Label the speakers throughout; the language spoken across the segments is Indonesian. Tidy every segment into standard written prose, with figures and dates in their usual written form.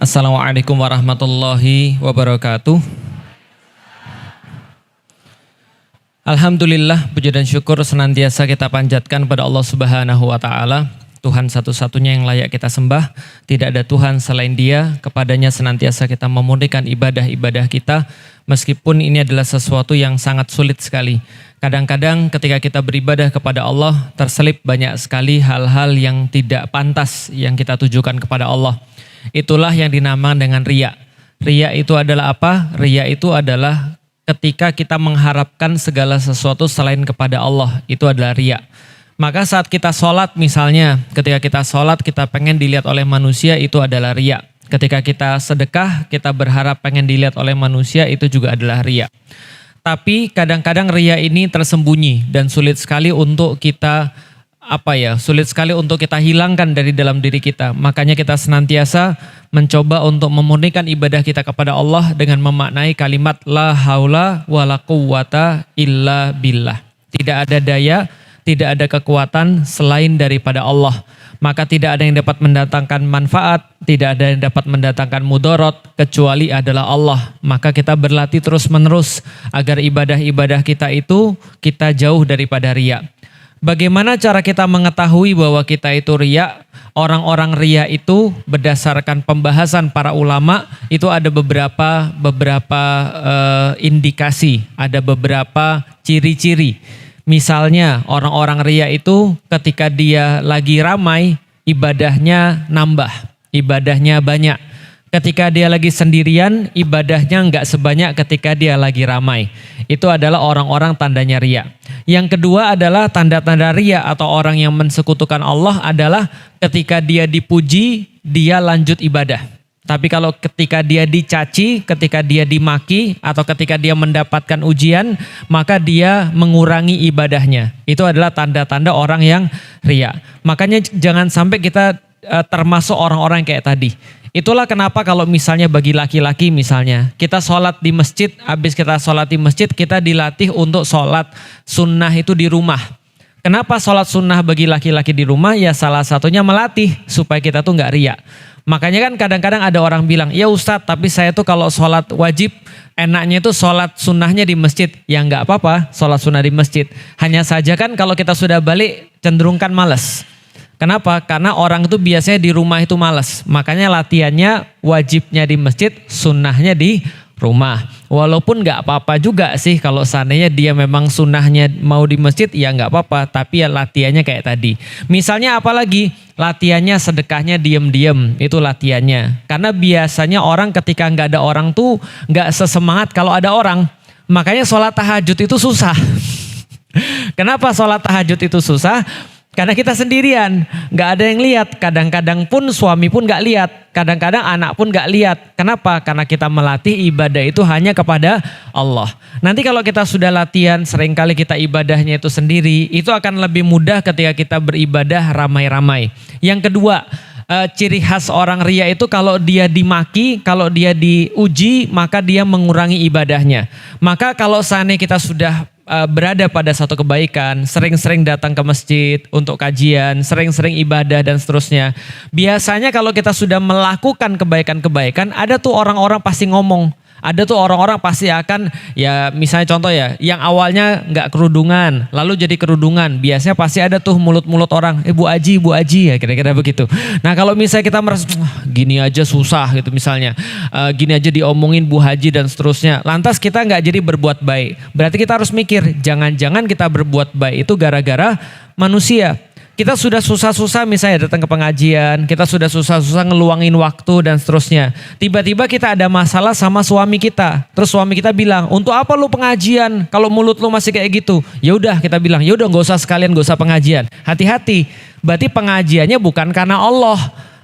Speaker 1: Assalamualaikum warahmatullahi wabarakatuh. Alhamdulillah, puji dan syukur senantiasa kita panjatkan pada Allah Subhanahu wa taala, Tuhan satu-satunya yang layak kita sembah. Tidak ada Tuhan selain Dia. Kepadanya senantiasa kita memurnikan ibadah-ibadah kita, meskipun ini adalah sesuatu yang sangat sulit sekali. Kadang-kadang ketika kita beribadah kepada Allah, terselip banyak sekali hal-hal yang tidak pantas yang kita tujukan kepada Allah. Itulah yang dinamakan dengan riya. Riya itu adalah apa? Riya itu adalah ketika kita mengharapkan segala sesuatu selain kepada Allah. Itu adalah riya. Maka saat kita sholat misalnya, ketika kita sholat kita pengen dilihat oleh manusia, itu adalah riya. Ketika kita sedekah, kita berharap pengen dilihat oleh manusia, itu juga adalah riya. Tapi kadang-kadang riya ini tersembunyi dan sulit sekali untuk kita sulit sekali untuk kita hilangkan dari dalam diri kita. Makanya kita senantiasa mencoba untuk memurnikan ibadah kita kepada Allah dengan memaknai kalimat la haula wala quwwata illa billah. Tidak ada daya, tidak ada kekuatan selain daripada Allah. Maka tidak ada yang dapat mendatangkan manfaat, tidak ada yang dapat mendatangkan mudarat kecuali adalah Allah. Maka kita berlatih terus-menerus agar ibadah-ibadah kita itu kita jauh daripada riya. Bagaimana cara kita mengetahui bahwa kita itu riya? Orang-orang riya itu berdasarkan pembahasan para ulama itu ada beberapa indikasi, ada beberapa ciri-ciri. Misalnya orang-orang riya itu ketika dia lagi ramai, ibadahnya nambah, ibadahnya banyak. Ketika dia lagi sendirian, ibadahnya enggak sebanyak ketika dia lagi ramai. Itu adalah orang-orang tandanya riya. Yang kedua adalah tanda-tanda riya atau orang yang mensekutukan Allah adalah ketika dia dipuji, dia lanjut ibadah. Tapi kalau ketika dia dicaci, ketika dia dimaki, atau ketika dia mendapatkan ujian, maka dia mengurangi ibadahnya. Itu adalah tanda-tanda orang yang riya. Makanya jangan sampai kita termasuk orang-orang kayak tadi. Itulah kenapa kalau misalnya bagi laki-laki misalnya, kita sholat di masjid, habis kita sholat di masjid, kita dilatih untuk sholat sunnah itu di rumah. Kenapa sholat sunnah bagi laki-laki di rumah? Ya salah satunya melatih supaya kita tuh nggak riya. Makanya kan kadang-kadang ada orang bilang, ya Ustadz tapi saya tuh kalau sholat wajib, enaknya itu sholat sunnahnya di masjid. Ya nggak apa-apa sholat sunnah di masjid. Hanya saja kan kalau kita sudah balik cenderung kan malas. Kenapa? Karena orang itu biasanya di rumah itu malas. Makanya latihannya wajibnya di masjid, sunnahnya di rumah. Walaupun nggak apa-apa juga sih kalau seandainya dia memang sunnahnya mau di masjid, ya nggak apa-apa. Tapi ya latihannya kayak tadi. Misalnya apalagi latihannya sedekahnya diem-diem, itu latihannya. Karena biasanya orang ketika nggak ada orang tuh nggak sesemangat kalau ada orang. Makanya sholat tahajud itu susah. Kenapa sholat tahajud itu susah? Karena kita sendirian, gak ada yang lihat. Kadang-kadang pun suami pun gak lihat. Kadang-kadang anak pun gak lihat. Kenapa? Karena kita melatih ibadah itu hanya kepada Allah. Nanti kalau kita sudah latihan, seringkali kita ibadahnya itu sendiri, itu akan lebih mudah ketika kita beribadah ramai-ramai. Yang kedua, ciri khas orang riya itu kalau dia dimaki, kalau dia diuji, maka dia mengurangi ibadahnya. Maka kalau seandainya kita sudah berada pada satu kebaikan, sering-sering datang ke masjid untuk kajian, sering-sering ibadah dan seterusnya. Biasanya kalau kita sudah melakukan kebaikan-kebaikan, ada tuh orang-orang pasti ngomong. Ada tuh orang-orang pasti akan, ya misalnya contoh ya, yang awalnya nggak kerudungan, lalu jadi kerudungan. Biasanya pasti ada tuh mulut-mulut orang, Bu Aji ya kira-kira begitu. Nah kalau misalnya kita merasa, gini aja susah gitu misalnya, gini aja diomongin Bu Haji dan seterusnya. Lantas kita nggak jadi berbuat baik. Berarti kita harus mikir, jangan-jangan kita berbuat baik itu gara-gara manusia. Kita sudah susah-susah misalnya datang ke pengajian, kita sudah susah-susah ngeluangin waktu dan seterusnya. Tiba-tiba kita ada masalah sama suami kita. Terus suami kita bilang, untuk apa lu pengajian kalau mulut lu masih kayak gitu? Ya udah kita bilang, ya udah nggak usah sekalian, nggak usah pengajian. Hati-hati, berarti pengajiannya bukan karena Allah,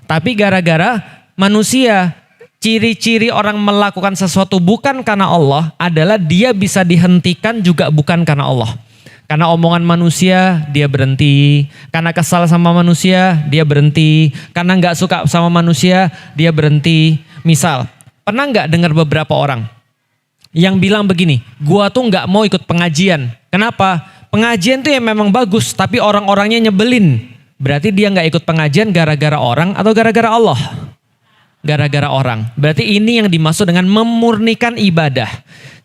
Speaker 1: tapi gara-gara manusia. Ciri-ciri orang melakukan sesuatu bukan karena Allah adalah dia bisa dihentikan juga bukan karena Allah. Karena omongan manusia dia berhenti, karena kesal sama manusia dia berhenti, karena nggak suka sama manusia dia berhenti. Misal, pernah nggak dengar beberapa orang yang bilang begini, gua tuh nggak mau ikut pengajian. Kenapa? Pengajian tuh ya memang bagus, tapi orang-orangnya nyebelin. Berarti dia nggak ikut pengajian gara-gara orang atau gara-gara Allah? gara-gara orang. Berarti ini yang dimaksud dengan memurnikan ibadah.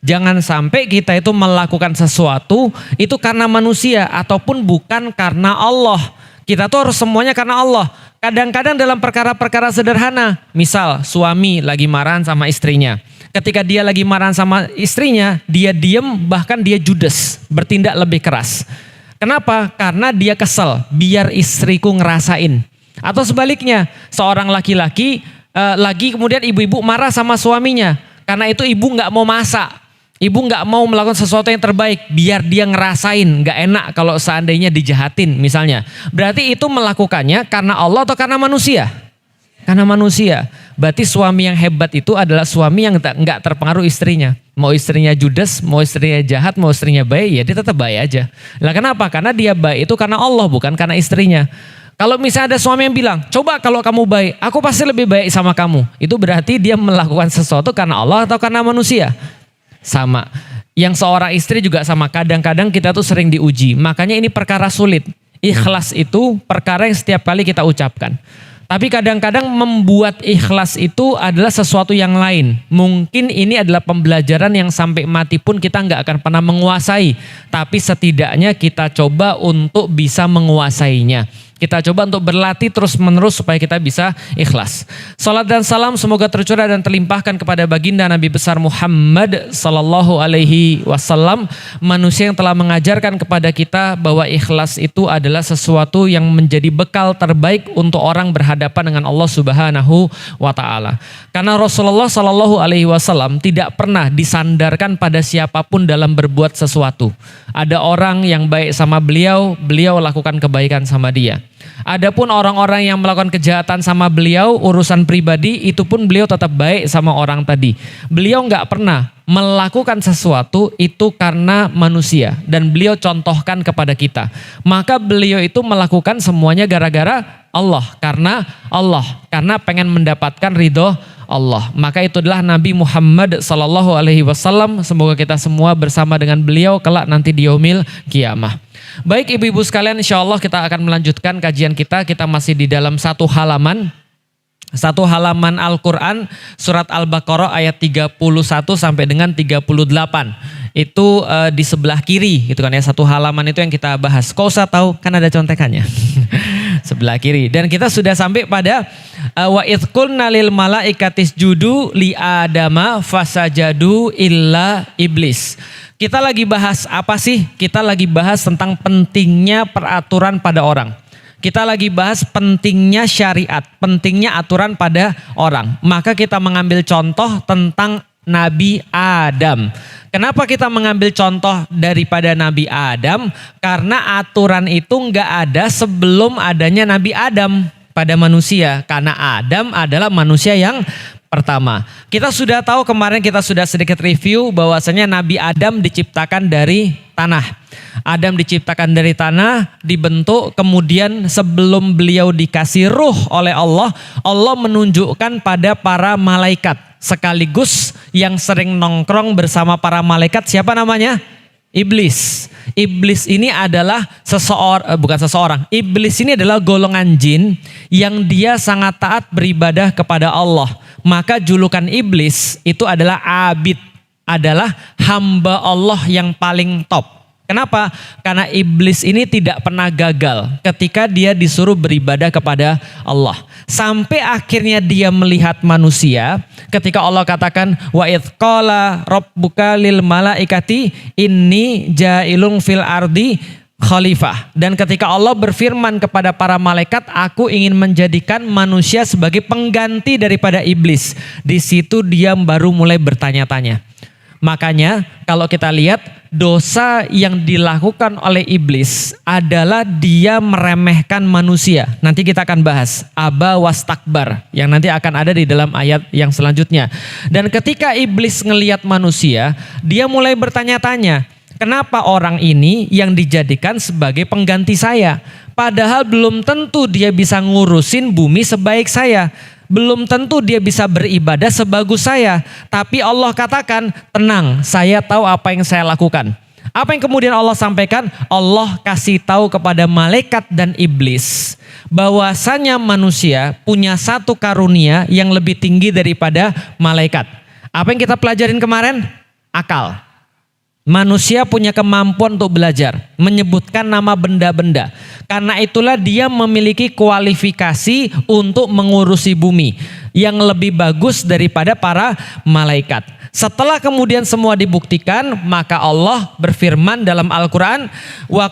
Speaker 1: Jangan sampai kita itu melakukan sesuatu itu karena manusia ataupun bukan karena Allah. Kita tuh harus semuanya karena Allah. Kadang-kadang dalam perkara-perkara sederhana, misal suami lagi marahan sama istrinya. Ketika dia lagi marahan sama istrinya, dia diem bahkan dia judes, bertindak lebih keras. Kenapa? Karena dia kesel, biar istriku ngerasain. Atau sebaliknya, seorang laki-laki lagi kemudian ibu-ibu marah sama suaminya. Karena itu ibu gak mau masak. Ibu gak mau melakukan sesuatu yang terbaik biar dia ngerasain gak enak kalau seandainya dijahatin misalnya. Berarti itu melakukannya karena Allah atau karena manusia? Karena manusia. Berarti suami yang hebat itu adalah suami yang gak terpengaruh istrinya. Mau istrinya judes, mau istrinya jahat, mau istrinya baik, ya dia tetap baik aja. Lah kenapa? Karena dia baik itu karena Allah bukan karena istrinya. Kalau misalnya ada suami yang bilang, coba kalau kamu baik, aku pasti lebih baik sama kamu. Itu berarti dia melakukan sesuatu karena Allah atau karena manusia? Sama. Yang seorang istri juga sama. Kadang-kadang kita tuh sering diuji. Makanya ini perkara sulit. Ikhlas itu perkara yang setiap kali kita ucapkan. Tapi kadang-kadang membuat ikhlas itu adalah sesuatu yang lain. Mungkin ini adalah pembelajaran yang sampai mati pun kita nggak akan pernah menguasai. Tapi setidaknya kita coba untuk bisa menguasainya. Kita coba untuk berlatih terus menerus supaya kita bisa ikhlas. Salat dan salam semoga tercurah dan terlimpahkan kepada baginda Nabi besar Muhammad sallallahu alaihi wasallam, manusia yang telah mengajarkan kepada kita bahwa ikhlas itu adalah sesuatu yang menjadi bekal terbaik untuk orang berhadapan dengan Allah Subhanahu wa taala. Karena Rasulullah sallallahu alaihi wasallam tidak pernah disandarkan pada siapapun dalam berbuat sesuatu. Ada orang yang baik sama beliau, beliau lakukan kebaikan sama dia. Adapun orang-orang yang melakukan kejahatan sama beliau, urusan pribadi, itu pun beliau tetap baik sama orang tadi. Beliau nggak pernah melakukan sesuatu itu karena manusia dan beliau contohkan kepada kita. Maka beliau itu melakukan semuanya gara-gara Allah, karena pengen mendapatkan ridho Allah. Maka itu adalah Nabi Muhammad sallallahu alaihi wasallam. Semoga kita semua bersama dengan beliau kelak nanti di yaumil qiyamah. Baik ibu-ibu sekalian, insya Allah kita akan melanjutkan kajian kita. Kita masih di dalam satu halaman Al-Quran, surat Al-Baqarah ayat 31 sampai dengan 38. Itu di sebelah kiri gitu kan ya, satu halaman itu yang kita bahas. Kau usah tahu kan ada contekannya. Sebelah kiri. Dan kita sudah sampai pada wa idz qulna lil malaikati isjudu li adama fasajadu illa iblis. Kita lagi bahas apa sih? Kita lagi bahas tentang pentingnya peraturan pada orang. Kita lagi bahas pentingnya syariat, pentingnya aturan pada orang. Maka kita mengambil contoh tentang Nabi Adam. Kenapa kita mengambil contoh daripada Nabi Adam? Karena aturan itu nggak ada sebelum adanya Nabi Adam pada manusia. Karena Adam adalah manusia yang pertama. Kita sudah tahu kemarin kita sudah sedikit review bahwasanya Nabi Adam diciptakan dari tanah. Adam diciptakan dari tanah, dibentuk, kemudian sebelum beliau dikasih ruh oleh Allah, Allah menunjukkan pada para malaikat. Sekaligus yang sering nongkrong bersama para malaikat, siapa namanya? Iblis. Iblis ini adalah Iblis ini adalah golongan jin yang dia sangat taat beribadah kepada Allah. Maka julukan iblis itu adalah abid, adalah hamba Allah yang paling top. Kenapa? Karena iblis ini tidak pernah gagal ketika dia disuruh beribadah kepada Allah. Sampai akhirnya dia melihat manusia ketika Allah katakan wa idz qala rabbuka lil malaikati inni ja'ilun fil ardi khalifah. Dan ketika Allah berfirman kepada para malaikat, aku ingin menjadikan manusia sebagai pengganti daripada iblis. Di situ dia baru mulai bertanya-tanya. Makanya kalau kita lihat dosa yang dilakukan oleh iblis adalah dia meremehkan manusia. Nanti kita akan bahas aba wastakbar yang nanti akan ada di dalam ayat yang selanjutnya. Dan ketika iblis ngelihat manusia, dia mulai bertanya-tanya, kenapa orang ini yang dijadikan sebagai pengganti saya? Padahal belum tentu dia bisa ngurusin bumi sebaik saya. Belum tentu dia bisa beribadah sebagus saya. Tapi Allah katakan, tenang, saya tahu apa yang saya lakukan. Apa yang kemudian Allah sampaikan? Allah kasih tahu kepada malaikat dan iblis bahwasanya manusia punya satu karunia yang lebih tinggi daripada malaikat. Apa yang kita pelajarin kemarin? Akal. Manusia punya kemampuan untuk belajar, menyebutkan nama benda-benda. Karena itulah dia memiliki kualifikasi untuk mengurusi bumi yang lebih bagus daripada para malaikat. Setelah kemudian semua dibuktikan, maka Allah berfirman dalam Al-Quran, wa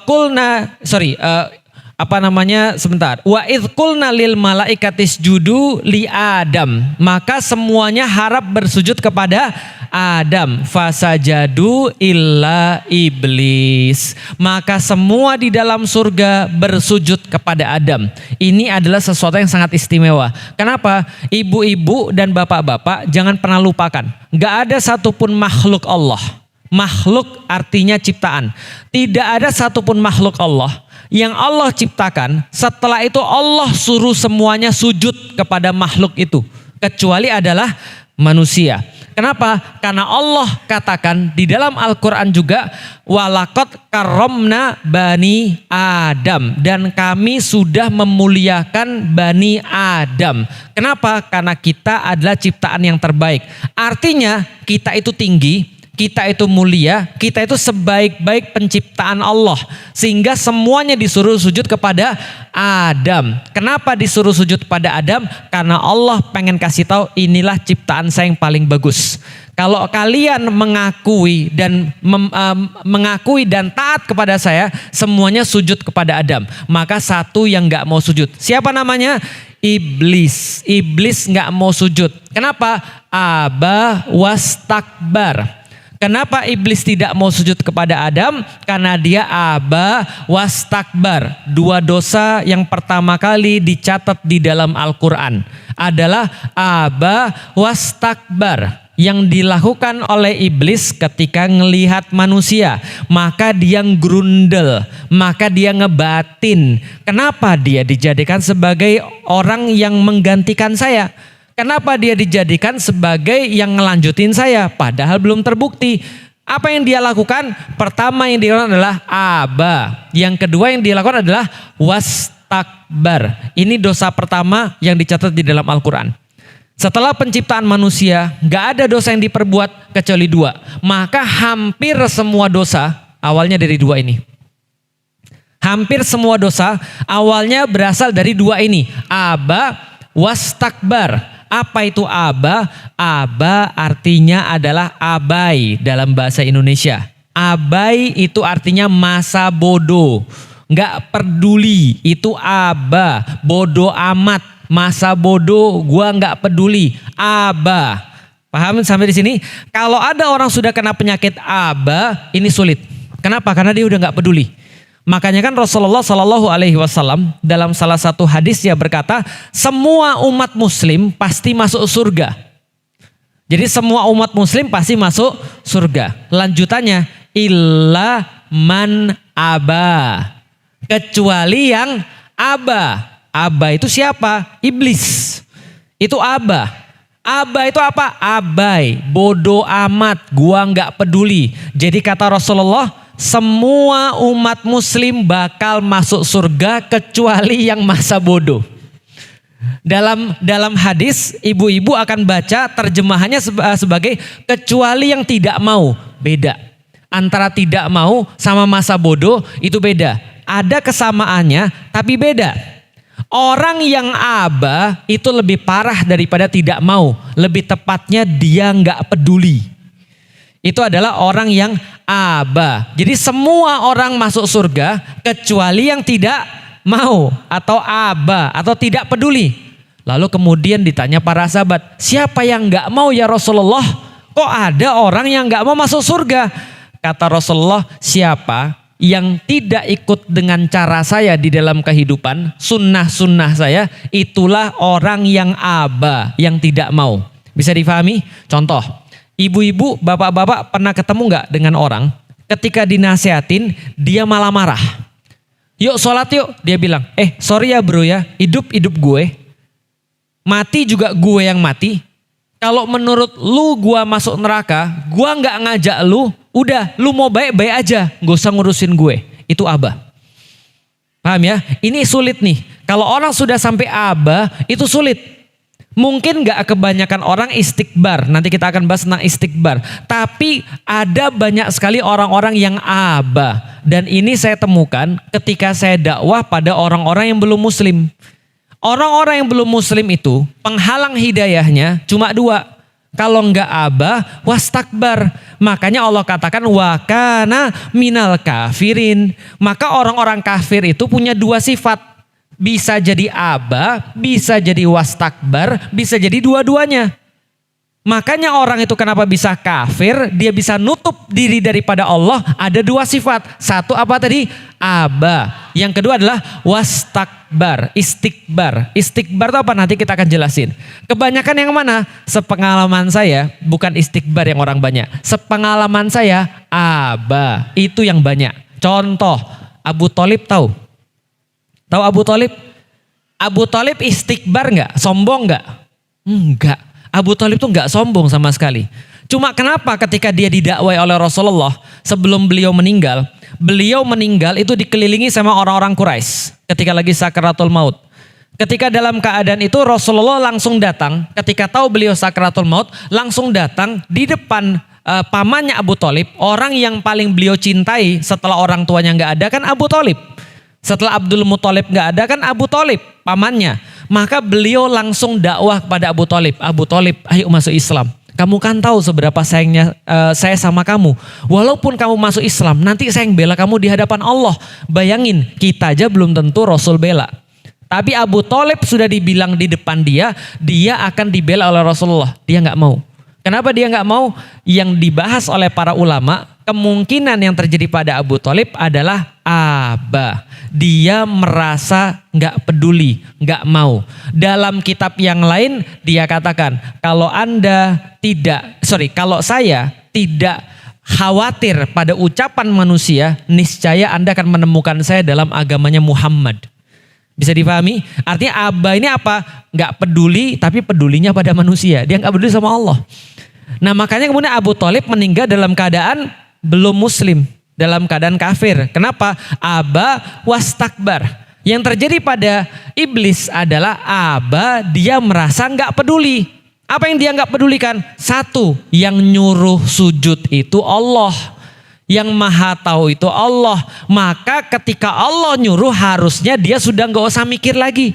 Speaker 1: idh qulna lil malaikatis judu li Adam. Maka semuanya harap bersujud kepada Adam, fasajadu illa iblis. Maka semua di dalam surga bersujud kepada Adam. Ini adalah sesuatu yang sangat istimewa. Kenapa? Ibu-ibu dan bapak-bapak jangan pernah lupakan, gak ada satupun makhluk Allah. Makhluk artinya ciptaan. Tidak ada satupun makhluk Allah yang Allah ciptakan, setelah itu Allah suruh semuanya sujud kepada makhluk itu, kecuali adalah manusia. Kenapa? Karena Allah katakan di dalam Al-Quran juga, walaqad karramna bani Adam, dan kami sudah memuliakan bani Adam. Kenapa? Karena kita adalah ciptaan yang terbaik. Artinya kita itu tinggi, kita itu mulia, kita itu sebaik-baik penciptaan Allah. Sehingga semuanya disuruh sujud kepada Adam. Kenapa disuruh sujud pada Adam? Karena Allah pengen kasih tahu, inilah ciptaan saya yang paling bagus. Kalau kalian mengakui dan taat kepada saya, semuanya sujud kepada Adam. Maka satu yang gak mau sujud, siapa namanya? Iblis. Iblis gak mau sujud. Kenapa? Aba wastakbar. Kenapa iblis tidak mau sujud kepada Adam? Karena dia aba wastakbar. Dua dosa yang pertama kali dicatat di dalam Al-Quran adalah aba wastakbar, yang dilakukan oleh iblis ketika ngelihat manusia. Maka dia ngerundel, maka dia ngebatin. Kenapa dia dijadikan sebagai orang yang menggantikan saya? Kenapa dia dijadikan sebagai yang ngelanjutin saya? Padahal belum terbukti. Apa yang dia lakukan? Pertama yang dilakukan adalah aba. Yang kedua yang dilakukan adalah wastakbar. Ini dosa pertama yang dicatat di dalam Al-Quran. Setelah penciptaan manusia, gak ada dosa yang diperbuat kecuali dua. Maka hampir semua dosa awalnya dari dua ini. Hampir semua dosa awalnya berasal dari dua ini. Aba wastakbar. Apa itu aba? Aba artinya adalah abai dalam bahasa Indonesia. Abai itu artinya masa bodoh, nggak peduli. Itu aba, bodoh amat, masa bodoh, gua nggak peduli. Aba, paham sampai di sini? Kalau ada orang sudah kena penyakit aba, ini sulit. Kenapa? Karena dia udah nggak peduli. Makanya kan Rasulullah Shallallahu Alaihi Wasallam dalam salah satu hadis dia berkata, semua umat Muslim pasti masuk surga. Jadi semua umat Muslim pasti masuk surga. Lanjutannya, illa man aba, kecuali yang aba. Aba itu siapa? Iblis. Itu aba. Aba itu apa? Abai, bodoh amat, gua nggak peduli. Jadi kata Rasulullah, semua umat Muslim bakal masuk surga kecuali yang masa bodoh. Dalam hadis, ibu-ibu akan baca terjemahannya sebagai kecuali yang tidak mau. Beda. Antara tidak mau sama masa bodoh itu beda. Ada kesamaannya tapi beda. Orang yang aba itu lebih parah daripada tidak mau. Lebih tepatnya dia nggak peduli. Itu adalah orang yang aba. Jadi semua orang masuk surga kecuali yang tidak mau atau aba atau tidak peduli. Lalu kemudian ditanya para sahabat, siapa yang nggak mau ya Rasulullah? Kok ada orang yang nggak mau masuk surga? Kata Rasulullah, siapa yang tidak ikut dengan cara saya di dalam kehidupan, sunnah-sunnah saya, itulah orang yang aba, yang tidak mau. Bisa difahami? Contoh. Ibu-ibu, bapak-bapak pernah ketemu nggak dengan orang ketika dinasehatin dia malah marah? Yuk sholat yuk, dia bilang, sorry ya bro ya, hidup gue, mati juga gue yang mati. Kalau menurut lu gue masuk neraka, gue nggak ngajak lu, udah lu mau baik-baik aja, gak usah ngurusin gue. Itu aba. Paham ya? Ini sulit nih. Kalau orang sudah sampai aba itu sulit. Mungkin gak kebanyakan orang istikbar. Nanti kita akan bahas tentang istikbar. Tapi ada banyak sekali orang-orang yang aba. Dan ini saya temukan ketika saya dakwah pada orang-orang yang belum muslim. Orang-orang yang belum muslim itu penghalang hidayahnya cuma dua. Kalau enggak aba, wastakbar. Makanya Allah katakan wakana minal kafirin. Maka orang-orang kafir itu punya dua sifat. Bisa jadi aba, bisa jadi wastakbar, bisa jadi dua-duanya. Makanya orang itu kenapa bisa kafir, dia bisa nutup diri daripada Allah, ada dua sifat. Satu apa tadi? Aba. Yang kedua adalah wastakbar, istikbar. Istikbar itu apa? Nanti kita akan jelasin. Kebanyakan yang mana? Sepengalaman saya, bukan istikbar yang orang banyak. Sepengalaman saya, aba. Itu yang banyak. Contoh, Abu Thalib tahu? Tahu Abu Thalib? Abu Thalib istikbar nggak? Sombong nggak? Enggak. Abu Thalib tuh nggak sombong sama sekali. Cuma kenapa ketika dia didakwai oleh Rasulullah sebelum beliau meninggal itu dikelilingi sama orang-orang Quraisy ketika lagi sakaratul maut. Ketika dalam keadaan itu Rasulullah langsung datang, ketika tahu beliau sakaratul maut, langsung datang di depan pamannya Abu Thalib, orang yang paling beliau cintai setelah orang tuanya nggak ada kan Abu Thalib. Setelah Abdul Muthalib nggak ada kan Abu Thalib pamannya. Maka beliau langsung dakwah kepada Abu Thalib. Abu Thalib, ayo masuk Islam. Kamu kan tahu seberapa sayangnya saya sama kamu. Walaupun kamu masuk Islam, nanti saya yang bela kamu di hadapan Allah. Bayangin, kita aja belum tentu Rasul bela. Tapi Abu Thalib sudah dibilang di depan dia akan dibela oleh Rasulullah. Dia nggak mau. Kenapa dia nggak mau? Yang dibahas oleh para ulama, kemungkinan yang terjadi pada Abu Thalib adalah aba. Dia merasa nggak peduli, nggak mau. Dalam kitab yang lain dia katakan, kalau saya tidak khawatir pada ucapan manusia, niscaya Anda akan menemukan saya dalam agamanya Muhammad. Bisa dipahami? Artinya aba ini apa? Nggak peduli, tapi pedulinya pada manusia. Dia nggak peduli sama Allah. Nah makanya kemudian Abu Thalib meninggal dalam keadaan belum muslim, dalam keadaan kafir. Kenapa? Aba wastakbar. Yang terjadi pada iblis adalah aba, dia merasa nggak peduli. Apa yang dia nggak pedulikan? Satu, yang nyuruh sujud itu Allah. Yang maha tahu itu Allah. Maka ketika Allah nyuruh harusnya dia sudah nggak usah mikir lagi.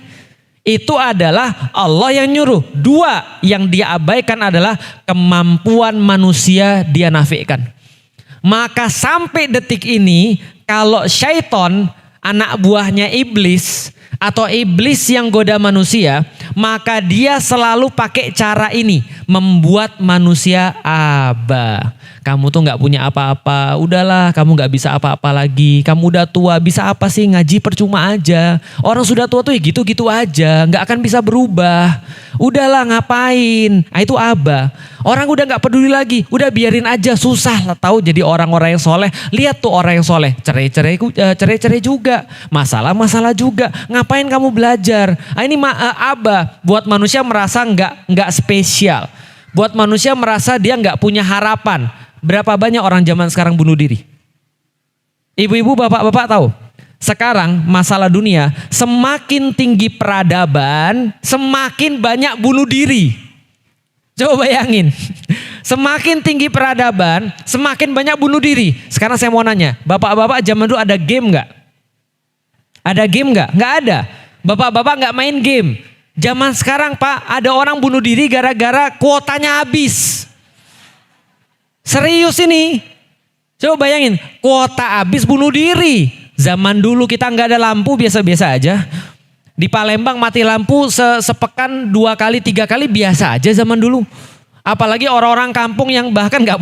Speaker 1: Itu adalah Allah yang nyuruh. Dua, yang dia abaikan adalah kemampuan manusia dia nafikan. Maka sampai detik ini kalau syaiton anak buahnya iblis atau iblis yang goda manusia, maka dia selalu pakai cara ini, membuat manusia aba. Kamu tuh nggak punya apa-apa, udahlah kamu nggak bisa apa-apa lagi, kamu udah tua, bisa apa sih ngaji percuma aja. Orang sudah tua tuh ya gitu-gitu aja, nggak akan bisa berubah. Udahlah ngapain? Nah, itu aba. Orang udah nggak peduli lagi, udah biarin aja, susah lah tahu jadi orang-orang yang soleh. Lihat tuh orang yang soleh, cerai-cerai juga, masalah-masalah juga. Ngapain kamu belajar? Nah, ini aba, buat manusia merasa nggak spesial, buat manusia merasa dia nggak punya harapan. Berapa banyak orang zaman sekarang bunuh diri? Ibu-ibu, bapak-bapak tahu? Sekarang masalah dunia, semakin tinggi peradaban, semakin banyak bunuh diri. Coba bayangin, semakin tinggi peradaban, semakin banyak bunuh diri. Sekarang saya mau nanya, bapak-bapak zaman dulu ada game nggak? Ada game nggak? Nggak ada. Bapak-bapak nggak main game. Zaman sekarang Pak, ada orang bunuh diri gara-gara kuotanya habis. Serius ini. Coba bayangin, kuota habis bunuh diri. Zaman dulu kita nggak ada lampu, biasa-biasa aja. Di Palembang mati lampu sepekan 2 kali 3 kali biasa aja zaman dulu. Apalagi orang-orang kampung yang bahkan nggak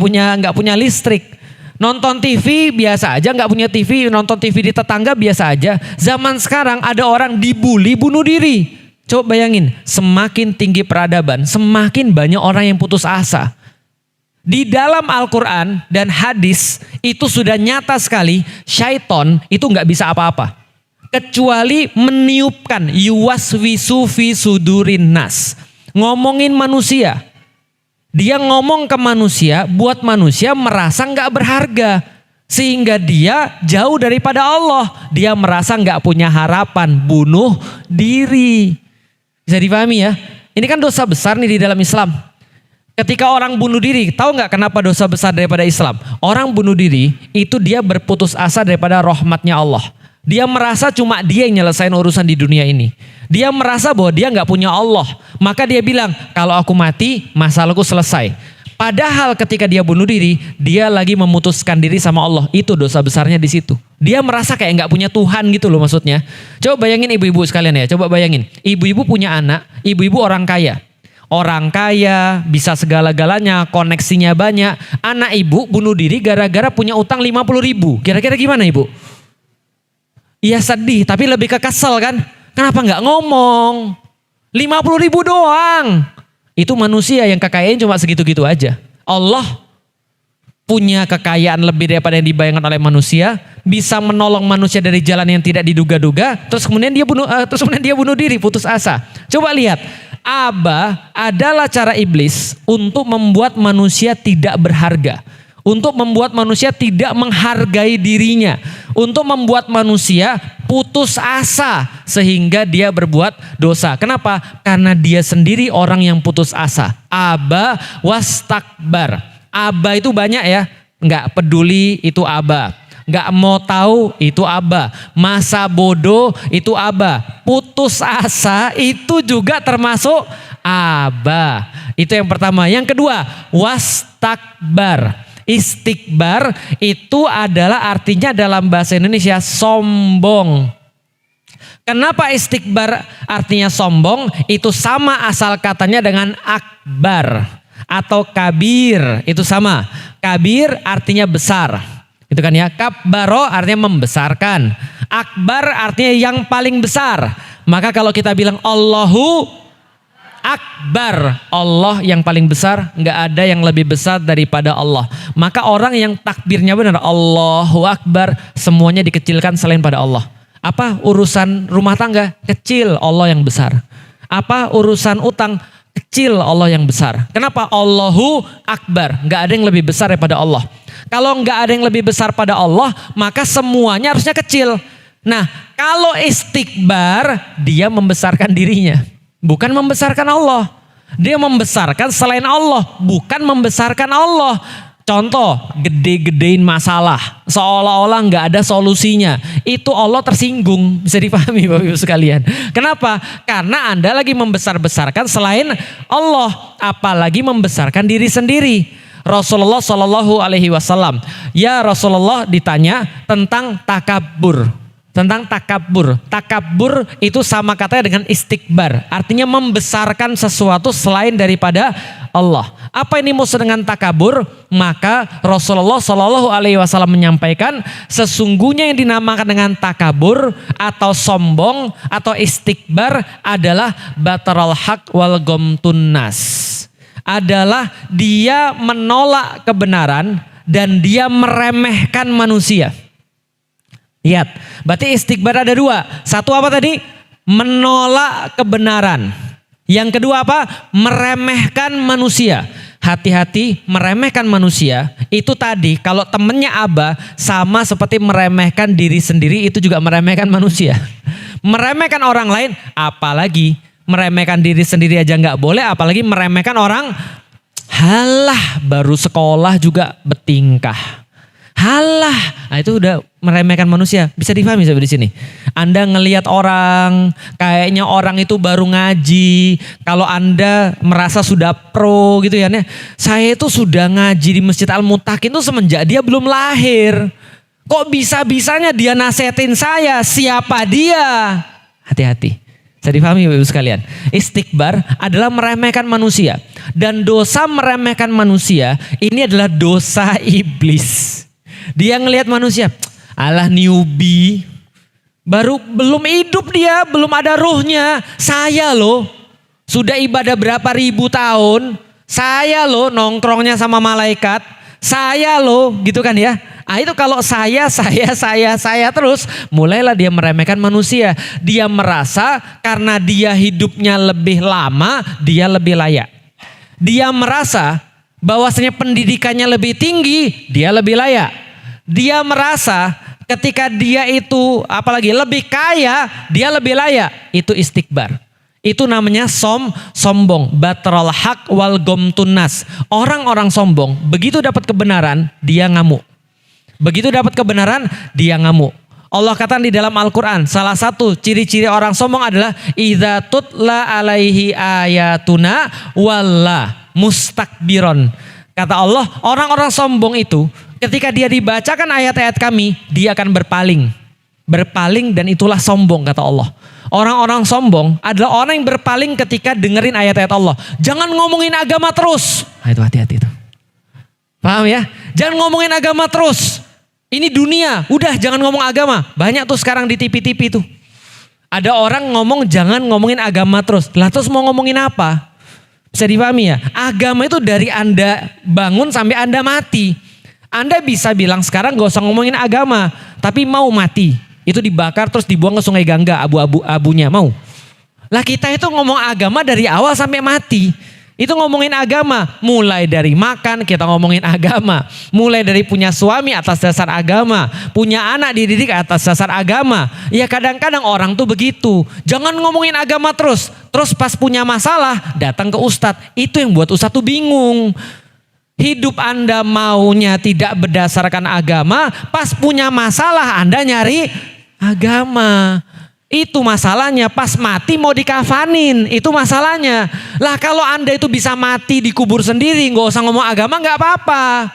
Speaker 1: punya listrik. Nonton TV biasa aja, nggak punya TV, nonton TV di tetangga biasa aja. Zaman sekarang ada orang dibully bunuh diri. Coba bayangin, semakin tinggi peradaban, semakin banyak orang yang putus asa. Di dalam Al-Quran dan hadis itu sudah nyata sekali, syaiton itu nggak bisa apa-apa. Kecuali meniupkan yuwaswisu fi sudurin nas. Ngomongin manusia. Dia ngomong ke manusia, buat manusia merasa nggak berharga. Sehingga dia jauh daripada Allah. Dia merasa nggak punya harapan, bunuh diri. Bisa dipahami ya? Ini kan dosa besar nih di dalam Islam. Ketika orang bunuh diri, tahu nggak kenapa dosa besar daripada Islam? Orang bunuh diri itu dia berputus asa daripada rahmatnya Allah. Dia merasa cuma dia yang nyelesain urusan di dunia ini. Dia merasa bahwa dia nggak punya Allah. Maka dia bilang, kalau aku mati, masalahku selesai. Padahal ketika dia bunuh diri, dia lagi memutuskan diri sama Allah. Itu dosa besarnya di situ. Dia merasa kayak nggak punya Tuhan gitu loh maksudnya. Coba bayangin ibu-ibu sekalian ya. Coba bayangin, ibu-ibu punya anak, ibu-ibu orang kaya. Orang kaya, bisa segala-galanya, koneksinya banyak. Anak ibu bunuh diri gara-gara punya utang 50.000. Kira-kira gimana ibu? Iya sedih, tapi lebih ke kesel kan? Kenapa nggak ngomong? 50.000 doang. Itu manusia yang kekayaan cuma segitu-gitu aja. Allah punya kekayaan lebih daripada yang dibayangkan oleh manusia, bisa menolong manusia dari jalan yang tidak diduga-duga, terus kemudian dia bunuh diri, putus asa. Coba lihat, aba adalah cara iblis untuk membuat manusia tidak berharga, untuk membuat manusia tidak menghargai dirinya, untuk membuat manusia putus asa sehingga dia berbuat dosa. Kenapa? Karena dia sendiri orang yang putus asa. Aba wastakbar. Aba itu banyak ya, nggak peduli itu aba. Nggak mau tahu itu aba. Masa bodoh itu aba. Putus asa itu juga termasuk aba. Itu yang pertama. Yang kedua, wastakbar. Istikbar itu adalah artinya dalam bahasa Indonesia sombong. Kenapa istikbar artinya sombong? Itu sama asal katanya dengan akbar atau kabir. Itu sama. Kabir artinya besar. Itu kan ya. Kabbaro artinya membesarkan. Akbar artinya yang paling besar. Maka kalau kita bilang Allahu Akbar, Allah yang paling besar, nggak ada yang lebih besar daripada Allah. Maka orang yang takbirnya benar Allahu Akbar, semuanya dikecilkan selain pada Allah. Apa urusan rumah tangga? Kecil, Allah yang besar. Apa urusan utang? Kecil, Allah yang besar. Kenapa? Allahu Akbar, nggak ada yang lebih besar daripada Allah. Kalau nggak ada yang lebih besar pada Allah, maka semuanya harusnya kecil. Nah, kalau istikbar, dia membesarkan dirinya. Bukan membesarkan Allah. Dia membesarkan selain Allah. Bukan membesarkan Allah. Contoh, gede-gedein masalah. Seolah-olah nggak ada solusinya. Itu Allah tersinggung. Bisa dipahami Bapak Ibu sekalian. Kenapa? Karena Anda lagi membesar-besarkan selain Allah. Apalagi membesarkan diri sendiri. Rasulullah Shallallahu Alaihi Wasallam. Ya Rasulullah ditanya tentang takabur. Tentang takabur. Takabur itu sama katanya dengan istikbar. Artinya membesarkan sesuatu selain daripada Allah. Apa ini maksud dengan takabur? Maka Rasulullah Shallallahu Alaihi Wasallam menyampaikan sesungguhnya yang dinamakan dengan takabur atau sombong atau istikbar adalah bataral haq wal gomtunnas. Adalah dia menolak kebenaran dan dia meremehkan manusia. Lihat, berarti istikbar ada dua. Satu apa tadi? Menolak kebenaran. Yang kedua apa? Meremehkan manusia. Hati-hati, meremehkan manusia itu tadi kalau temennya aba sama seperti meremehkan diri sendiri, itu juga meremehkan manusia. Meremehkan orang lain, apalagi meremehkan diri sendiri aja nggak boleh, apalagi meremehkan orang. Halah, baru sekolah juga bertingkah. Halah, nah itu udah meremehkan manusia. Bisa dipahami sampai di sini. Anda ngelihat orang, kayaknya orang itu baru ngaji. Kalau Anda merasa sudah pro gitu ya, saya itu sudah ngaji di Masjid Al-Mutakin itu semenjak dia belum lahir. Kok bisa-bisanya dia nasihatin saya? Siapa dia? Hati-hati. Bisa dipahami Bapak Ibu sekalian. Istikbar adalah meremehkan manusia. Dan dosa meremehkan manusia ini adalah dosa iblis. Dia ngelihat manusia, alah newbie, belum hidup dia, belum ada ruhnya. Saya loh, sudah ibadah berapa ribu tahun. Saya loh nongkrongnya sama malaikat. Saya loh, gitu kan ya. Ah itu kalau saya terus, mulailah dia meremehkan manusia. Dia merasa karena dia hidupnya lebih lama, dia lebih layak. Dia merasa bahwasanya pendidikannya lebih tinggi, dia lebih layak. Dia merasa ketika dia itu apalagi lebih kaya, dia lebih layak. Itu istikbar. Itu namanya sombong. Batrul haq wal gomtunas. Orang-orang sombong, begitu dapat kebenaran, dia ngamuk. Begitu dapat kebenaran, dia ngamuk. Allah katakan di dalam Al-Quran, salah satu ciri-ciri orang sombong adalah idza tutla alaihi ayatuna walla mustakbiron. Kata Allah, orang-orang sombong itu ketika dia dibacakan ayat-ayat kami, dia akan berpaling. Berpaling dan itulah sombong, kata Allah. Orang-orang sombong adalah orang yang berpaling ketika dengerin ayat-ayat Allah. Jangan ngomongin agama terus. Nah, itu hati-hati itu. Paham ya? Jangan ngomongin agama terus. Ini dunia, udah jangan ngomong agama. Banyak tuh sekarang di TV-TV tuh. Ada orang ngomong jangan ngomongin agama terus. Lah terus mau ngomongin apa? Bisa dipahami ya? Agama itu dari Anda bangun sampai Anda mati. Anda bisa bilang sekarang gak usah ngomongin agama. Tapi mau mati. Itu dibakar terus dibuang ke sungai Gangga abu-abunya. Mau? Lah kita itu ngomong agama dari awal sampai mati. Itu ngomongin agama, mulai dari makan kita ngomongin agama, mulai dari punya suami atas dasar agama, punya anak dididik atas dasar agama. Ya kadang-kadang orang tuh begitu, jangan ngomongin agama terus pas punya masalah datang ke ustadz. Itu yang buat ustadz tuh bingung. Hidup Anda maunya tidak berdasarkan agama, pas punya masalah Anda nyari agama. Itu masalahnya, pas mati mau dikafanin, itu masalahnya. Lah kalau Anda itu bisa mati dikubur sendiri, gak usah ngomong agama gak apa-apa.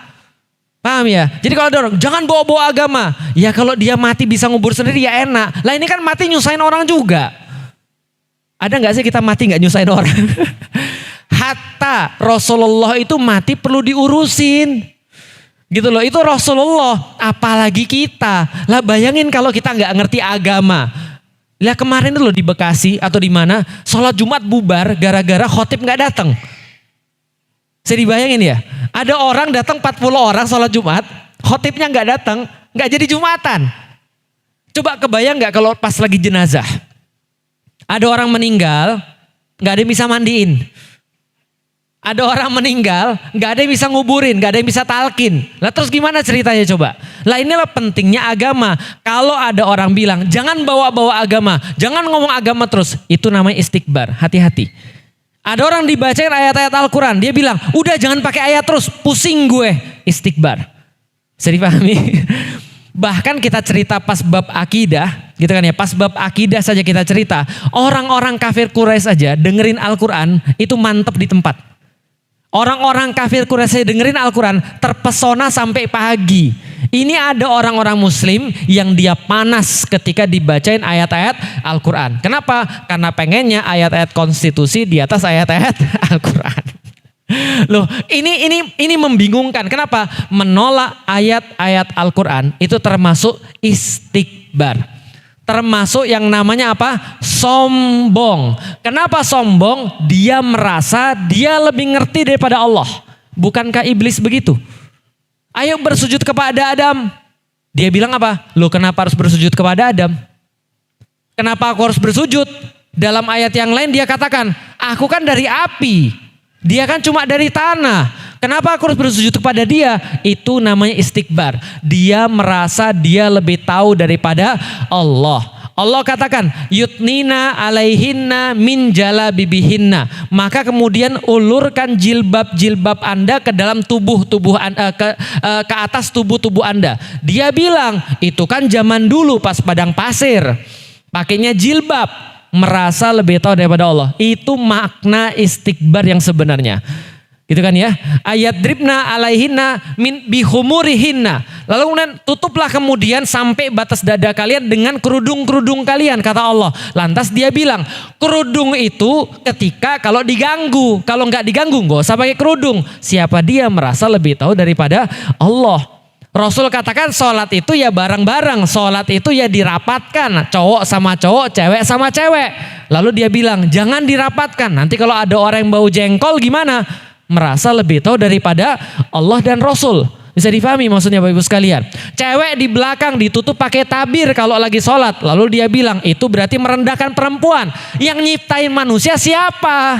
Speaker 1: Paham ya? Jadi kalau ada orang, jangan bawa-bawa agama. Ya kalau dia mati bisa ngubur sendiri ya enak. Lah ini kan mati nyusahin orang juga. Ada gak sih kita mati gak nyusahin orang? Hatta Rasulullah itu mati perlu diurusin. Gitu loh, itu Rasulullah. Apalagi kita. Lah bayangin kalau kita gak ngerti agama. Lihat kemarin itu loh di Bekasi atau di mana sholat Jumat bubar gara-gara khotib nggak datang. Saya dibayangin ya, ada orang datang 40 orang sholat Jumat, khotibnya nggak datang, nggak jadi Jumatan. Coba kebayang nggak kalau pas lagi jenazah, ada orang meninggal, nggak ada yang bisa mandiin. Ada orang meninggal, nggak ada yang bisa nguburin, nggak ada yang bisa talkin. Lah terus gimana ceritanya coba? Lah inilah pentingnya agama. Kalau ada orang bilang jangan bawa-bawa agama, jangan ngomong agama terus, itu namanya istikbar. Hati-hati. Ada orang dibacain ayat-ayat Al-Quran, dia bilang udah jangan pakai ayat terus, pusing gue. Istikbar. Bisa dipahami? Bahkan kita cerita pas bab akidah, gitu kan ya, pas bab akidah saja kita cerita, orang-orang kafir Quraisy aja dengerin Al-Quran itu mantep di tempat. Orang-orang kafir Quraisy dengerin Al-Quran terpesona sampai pagi. Ini ada orang-orang muslim yang dia panas ketika dibacain ayat-ayat Al-Quran. Kenapa? Karena pengennya ayat-ayat konstitusi di atas ayat-ayat Al-Quran. Loh, ini membingungkan. Kenapa? Menolak ayat-ayat Al-Quran itu termasuk istikbar. Termasuk yang namanya apa? Sombong. Kenapa sombong? Dia merasa dia lebih ngerti daripada Allah. Bukankah iblis begitu? Ayo bersujud kepada Adam. Dia bilang apa? Loh kenapa harus bersujud kepada Adam? Kenapa aku harus bersujud? Dalam ayat yang lain dia katakan, aku kan dari api. Dia kan cuma dari tanah. Kenapa aku harus bersujud kepada dia? Itu namanya istikbar. Dia merasa dia lebih tahu daripada Allah. Allah katakan, yutnina alaihinna min jalabibihinna. Maka kemudian ulurkan jilbab-jilbab Anda ke dalam tubuh Anda, ke atas tubuh Anda. Dia bilang, itu kan zaman dulu pas padang pasir. Pakainya jilbab. Merasa lebih tahu daripada Allah. Itu makna istikbar yang sebenarnya. Gitu kan ya. Ayat dribna alaihinna min bihumurihinna. Lalu kemudian tutuplah kemudian sampai batas dada kalian dengan kerudung-kerudung kalian, kata Allah. Lantas dia bilang, kerudung itu ketika kalau diganggu. Kalau nggak diganggu nggak usah pakai kerudung. Siapa dia merasa lebih tahu daripada Allah. Rasul katakan sholat itu ya bareng-bareng. Sholat itu ya dirapatkan. Cowok sama cowok, cewek sama cewek. Lalu dia bilang jangan dirapatkan. Nanti kalau ada orang yang bau jengkol gimana? Merasa lebih tahu daripada Allah dan Rasul. Bisa difahami maksudnya Bapak Ibu sekalian. Cewek di belakang ditutup pakai tabir kalau lagi sholat. Lalu dia bilang itu berarti merendahkan perempuan. Yang nyiptain manusia siapa?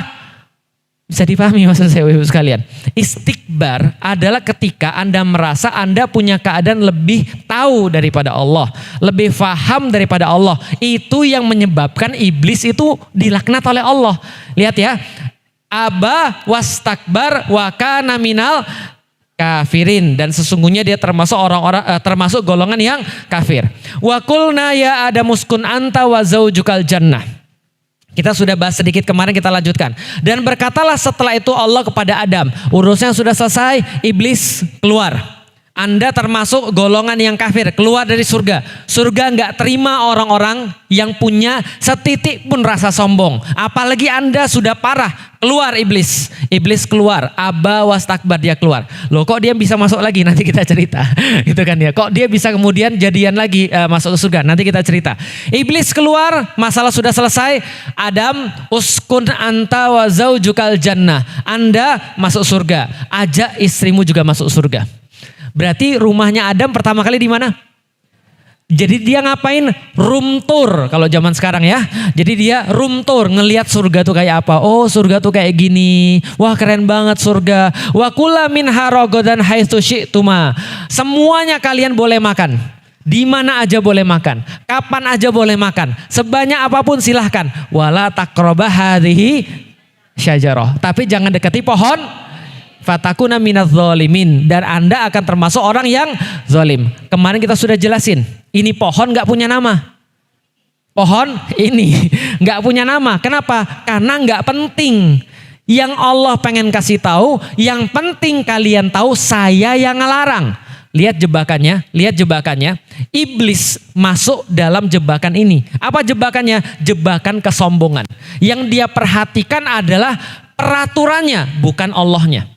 Speaker 1: Bisa dipahami maksud saya Ibu sekalian. Istikbar adalah ketika Anda merasa Anda punya keadaan lebih tahu daripada Allah. Lebih faham daripada Allah. Itu yang menyebabkan iblis itu dilaknat oleh Allah. Lihat ya. Aba wastakbar wa kana minal kafirin. Dan sesungguhnya dia termasuk orang-orang termasuk golongan yang kafir. Wa qulna ya adamuskun anta wa zaujukal jannah. Kita sudah bahas sedikit kemarin, kita lanjutkan. Dan berkatalah setelah itu Allah kepada Adam, urusnya sudah selesai, iblis keluar. Anda termasuk golongan yang kafir, keluar dari surga. Surga nggak terima orang-orang yang punya setitik pun rasa sombong. Apalagi Anda sudah parah, keluar iblis. Iblis keluar, aba wastakbar, dia keluar. Loh kok dia bisa masuk lagi? Nanti kita cerita. Gitu kan ya. Kok dia bisa kemudian jadian lagi masuk ke surga? Nanti kita cerita. Iblis keluar, masalah sudah selesai. Adam uskun anta wa zaujukal jannah. Anda masuk surga. Ajak istrimu juga masuk surga. Berarti rumahnya Adam pertama kali di mana? Jadi dia ngapain? Room tour kalau zaman sekarang ya. Jadi dia room tour ngelihat surga tuh kayak apa. Oh surga tuh kayak gini. Wah keren banget surga. Wa kula minha ragadan haitsu syi'tuma. Semuanya kalian boleh makan. Di mana aja boleh makan. Kapan aja boleh makan. Sebanyak apapun silahkan. Wala taqrabah hadhihi syajarah. Tapi jangan dekati pohon. Fatakuna minadz zalimin, dan Anda akan termasuk orang yang zalim. Kemarin kita sudah jelasin, ini pohon nggak punya nama. Pohon ini nggak punya nama. Kenapa? Karena nggak penting. Yang Allah pengen kasih tahu, yang penting kalian tahu saya yang ngelarang. Lihat jebakannya, lihat jebakannya. Iblis masuk dalam jebakan ini. Apa jebakannya? Jebakan kesombongan. Yang dia perhatikan adalah peraturannya, bukan Allahnya.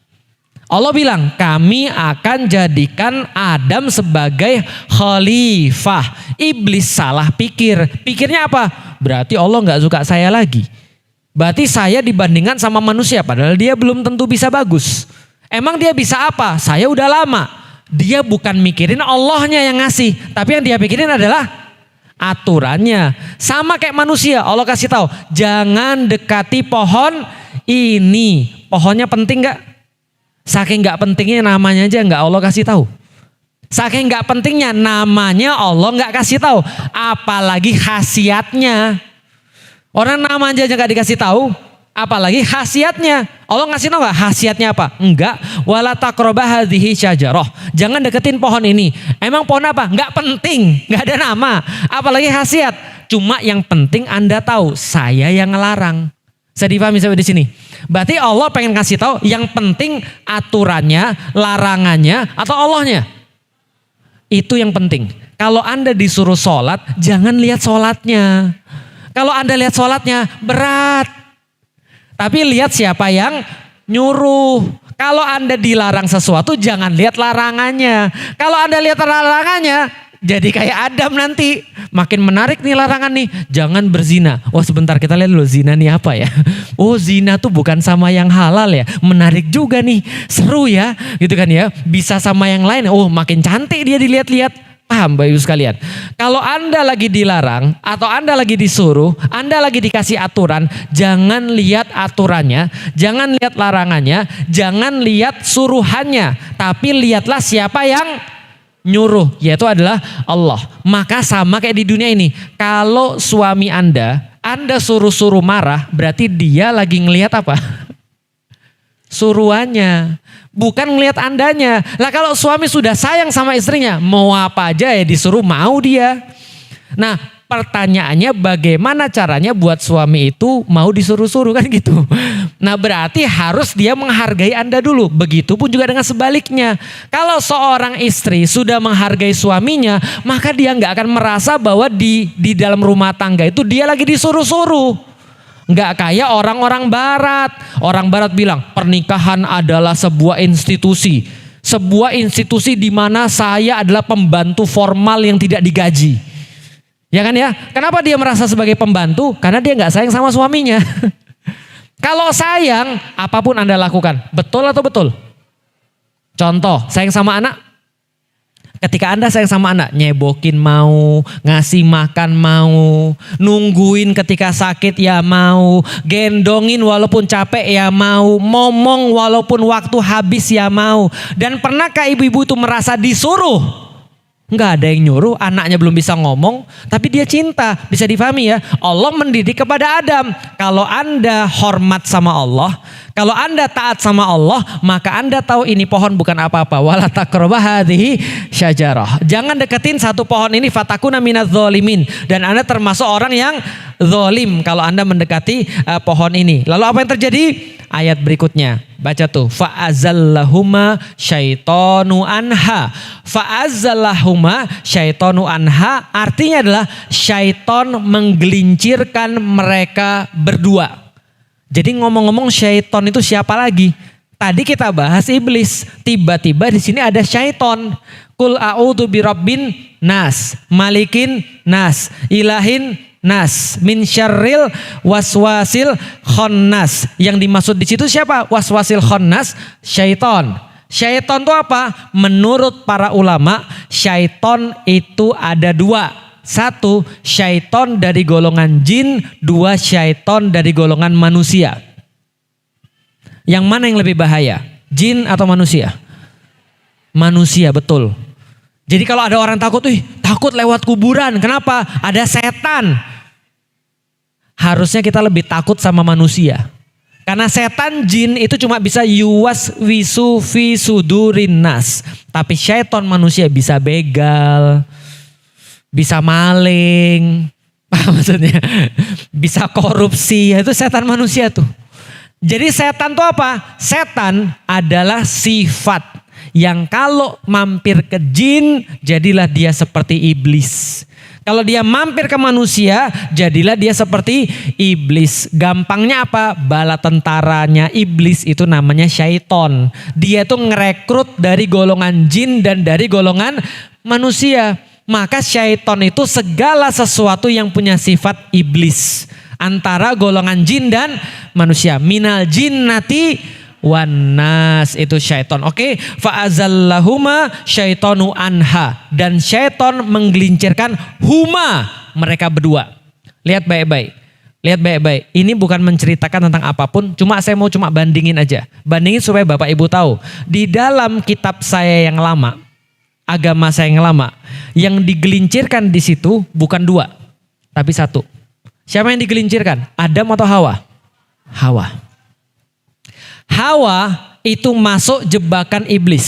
Speaker 1: Allah bilang, kami akan jadikan Adam sebagai khalifah. Iblis salah pikir. Pikirnya apa? Berarti Allah gak suka saya lagi. Berarti saya dibandingkan sama manusia. Padahal dia belum tentu bisa bagus. Emang dia bisa apa? Saya udah lama. Dia bukan mikirin Allahnya yang ngasih. Tapi yang dia pikirin adalah aturannya. Sama kayak manusia. Allah kasih tahu, jangan dekati pohon ini. Pohonnya penting gak? Saking gak pentingnya namanya aja gak Allah kasih tahu. Saking gak pentingnya namanya Allah gak kasih tahu. Apalagi khasiatnya. Orang namanya aja gak dikasih tahu. Apalagi khasiatnya. Allah ngasih tahu gak khasiatnya apa? Enggak. Wala taqrabah hadhihi syajarah. Jangan deketin pohon ini. Emang pohon apa? Gak penting. Gak ada nama. Apalagi khasiat. Cuma yang penting Anda tahu. Saya yang ngelarang. Saya dipahami sampai di sini. Berarti Allah pengen kasih tahu yang penting aturannya, larangannya, atau Allahnya. Itu yang penting. Kalau Anda disuruh sholat, jangan lihat sholatnya. Kalau Anda lihat sholatnya, berat. Tapi lihat siapa yang nyuruh. Kalau Anda dilarang sesuatu, jangan lihat larangannya. Kalau Anda lihat larangannya, jadi kayak Adam nanti. Makin menarik nih larangan nih. Jangan berzina. Wah sebentar kita lihat dulu zina nih apa ya. Oh zina tuh bukan sama yang halal ya. Menarik juga nih. Seru ya. Gitu kan ya. Bisa sama yang lain. Oh makin cantik dia dilihat-lihat. Paham Bapak Ibu sekalian. Kalau Anda lagi dilarang. Atau Anda lagi disuruh. Anda lagi dikasih aturan. Jangan lihat aturannya. Jangan lihat larangannya. Jangan lihat suruhannya. Tapi lihatlah siapa yang nyuruh, yaitu adalah Allah. Maka sama kayak di dunia ini. Kalau suami Anda suruh-suruh marah, berarti dia lagi ngelihat apa? Suruhannya. Bukan ngelihat Andanya. Lah kalau suami sudah sayang sama istrinya, mau apa aja ya disuruh mau dia. Nah pertanyaannya bagaimana caranya buat suami itu mau disuruh-suruh kan gitu. Nah berarti harus dia menghargai Anda dulu. Begitupun juga dengan sebaliknya. Kalau seorang istri sudah menghargai suaminya, maka dia nggak akan merasa bahwa di dalam rumah tangga itu dia lagi disuruh-suruh. Nggak kayak orang-orang barat. Orang barat bilang pernikahan adalah sebuah institusi. Sebuah institusi di mana saya adalah pembantu formal yang tidak digaji. Ya kan ya? Kenapa dia merasa sebagai pembantu? Karena dia nggak sayang sama suaminya. Kalau sayang, apapun Anda lakukan. Betul atau betul? Contoh, sayang sama anak. Ketika Anda sayang sama anak, nyebokin mau, ngasih makan mau, nungguin ketika sakit ya mau, gendongin walaupun capek ya mau, ngomong walaupun waktu habis ya mau. Dan pernahkah ibu-ibu itu merasa disuruh? Enggak ada yang nyuruh, anaknya belum bisa ngomong, tapi dia cinta. Bisa difahami ya, Allah mendidik kepada Adam. Kalau Anda hormat sama Allah, kalau Anda taat sama Allah, maka Anda tahu ini pohon bukan apa-apa. Wala taqrabu hadhihi syajarah. Jangan deketin satu pohon ini, fatakuna minadz zalimin. Dan Anda termasuk orang yang zalim kalau Anda mendekati pohon ini. Lalu apa yang terjadi? Ayat berikutnya, baca tuh. Fa'azallahuma syaitonu anha. Fa'azallahuma syaitonu anha artinya adalah syaiton menggelincirkan mereka berdua. Jadi ngomong-ngomong syaiton itu siapa lagi? Tadi kita bahas iblis, tiba-tiba di sini ada syaiton. Qul a'udzu birabbin nas, malikin nas, ilahin nas, min syarril waswasil khannas. Yang dimaksud di situ siapa? Waswasil khannas, syaiton. Syaiton itu apa? Menurut para ulama, syaiton itu ada dua. Satu, syaiton dari golongan jin. Dua, syaiton dari golongan manusia. Yang mana yang lebih bahaya? Jin atau manusia? Manusia, betul. Jadi kalau ada orang takut, takut lewat kuburan. Kenapa? Ada setan. Harusnya kita lebih takut sama manusia. Karena setan jin itu cuma bisa yuwas wisu fi sudurin nas. Tapi syaiton manusia bisa begal, bisa maling, maksudnya bisa korupsi. Itu setan manusia tuh. Jadi setan tuh apa? Setan adalah sifat yang kalau mampir ke jin, jadilah dia seperti iblis. Kalau dia mampir ke manusia, jadilah dia seperti iblis. Gampangnya apa? Bala tentaranya iblis itu namanya syaiton. Dia tuh ngerekrut dari golongan jin dan dari golongan manusia. Maka syaiton itu segala sesuatu yang punya sifat iblis. Antara golongan jin dan manusia. Minal jinnati wanas itu syaiton. Oke, fa'azallahuma syaitonu anha, dan syaiton menggelincirkan huma, mereka berdua. Lihat baik-baik. Lihat baik-baik. Ini bukan menceritakan tentang apapun, saya mau bandingin aja. Bandingin supaya Bapak Ibu tahu. Di dalam kitab saya yang lama, agama saya yang lama, yang digelincirkan di situ bukan dua, tapi satu. Siapa yang digelincirkan? Adam atau Hawa? Hawa. Hawa itu masuk jebakan iblis,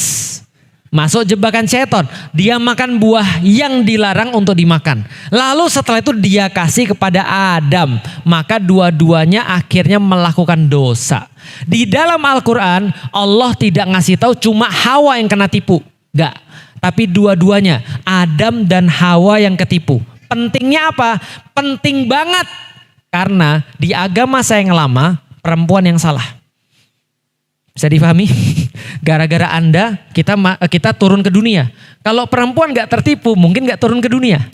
Speaker 1: masuk jebakan setan. Dia makan buah yang dilarang untuk dimakan. Lalu setelah itu dia kasih kepada Adam, maka dua-duanya akhirnya melakukan dosa. Di dalam Al-Quran Allah tidak ngasih tahu cuma Hawa yang kena tipu, enggak. Tapi dua-duanya, Adam dan Hawa yang ketipu. Pentingnya apa? Penting banget. Karena di agama saya yang lama, perempuan yang salah. Bisa difahami? Gara-gara Anda, kita turun ke dunia. Kalau perempuan gak tertipu, mungkin gak turun ke dunia.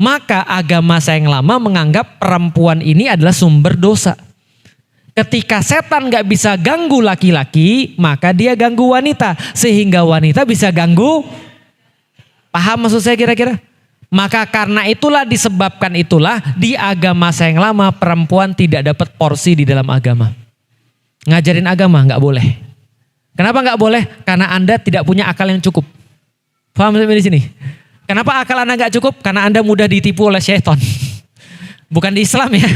Speaker 1: Maka agama saya yang lama menganggap perempuan ini adalah sumber dosa. Ketika setan gak bisa ganggu laki-laki, maka dia ganggu wanita. Sehingga wanita bisa ganggu. Paham maksud saya kira-kira? Maka karena itulah, disebabkan itulah, di agama saya yang lama perempuan tidak dapat porsi di dalam agama. Ngajarin agama nggak boleh. Kenapa nggak boleh? Karena Anda tidak punya akal yang cukup. Paham sampai di sini? Kenapa akal Anda nggak cukup? Karena Anda mudah ditipu oleh syaitan. Bukan di Islam ya.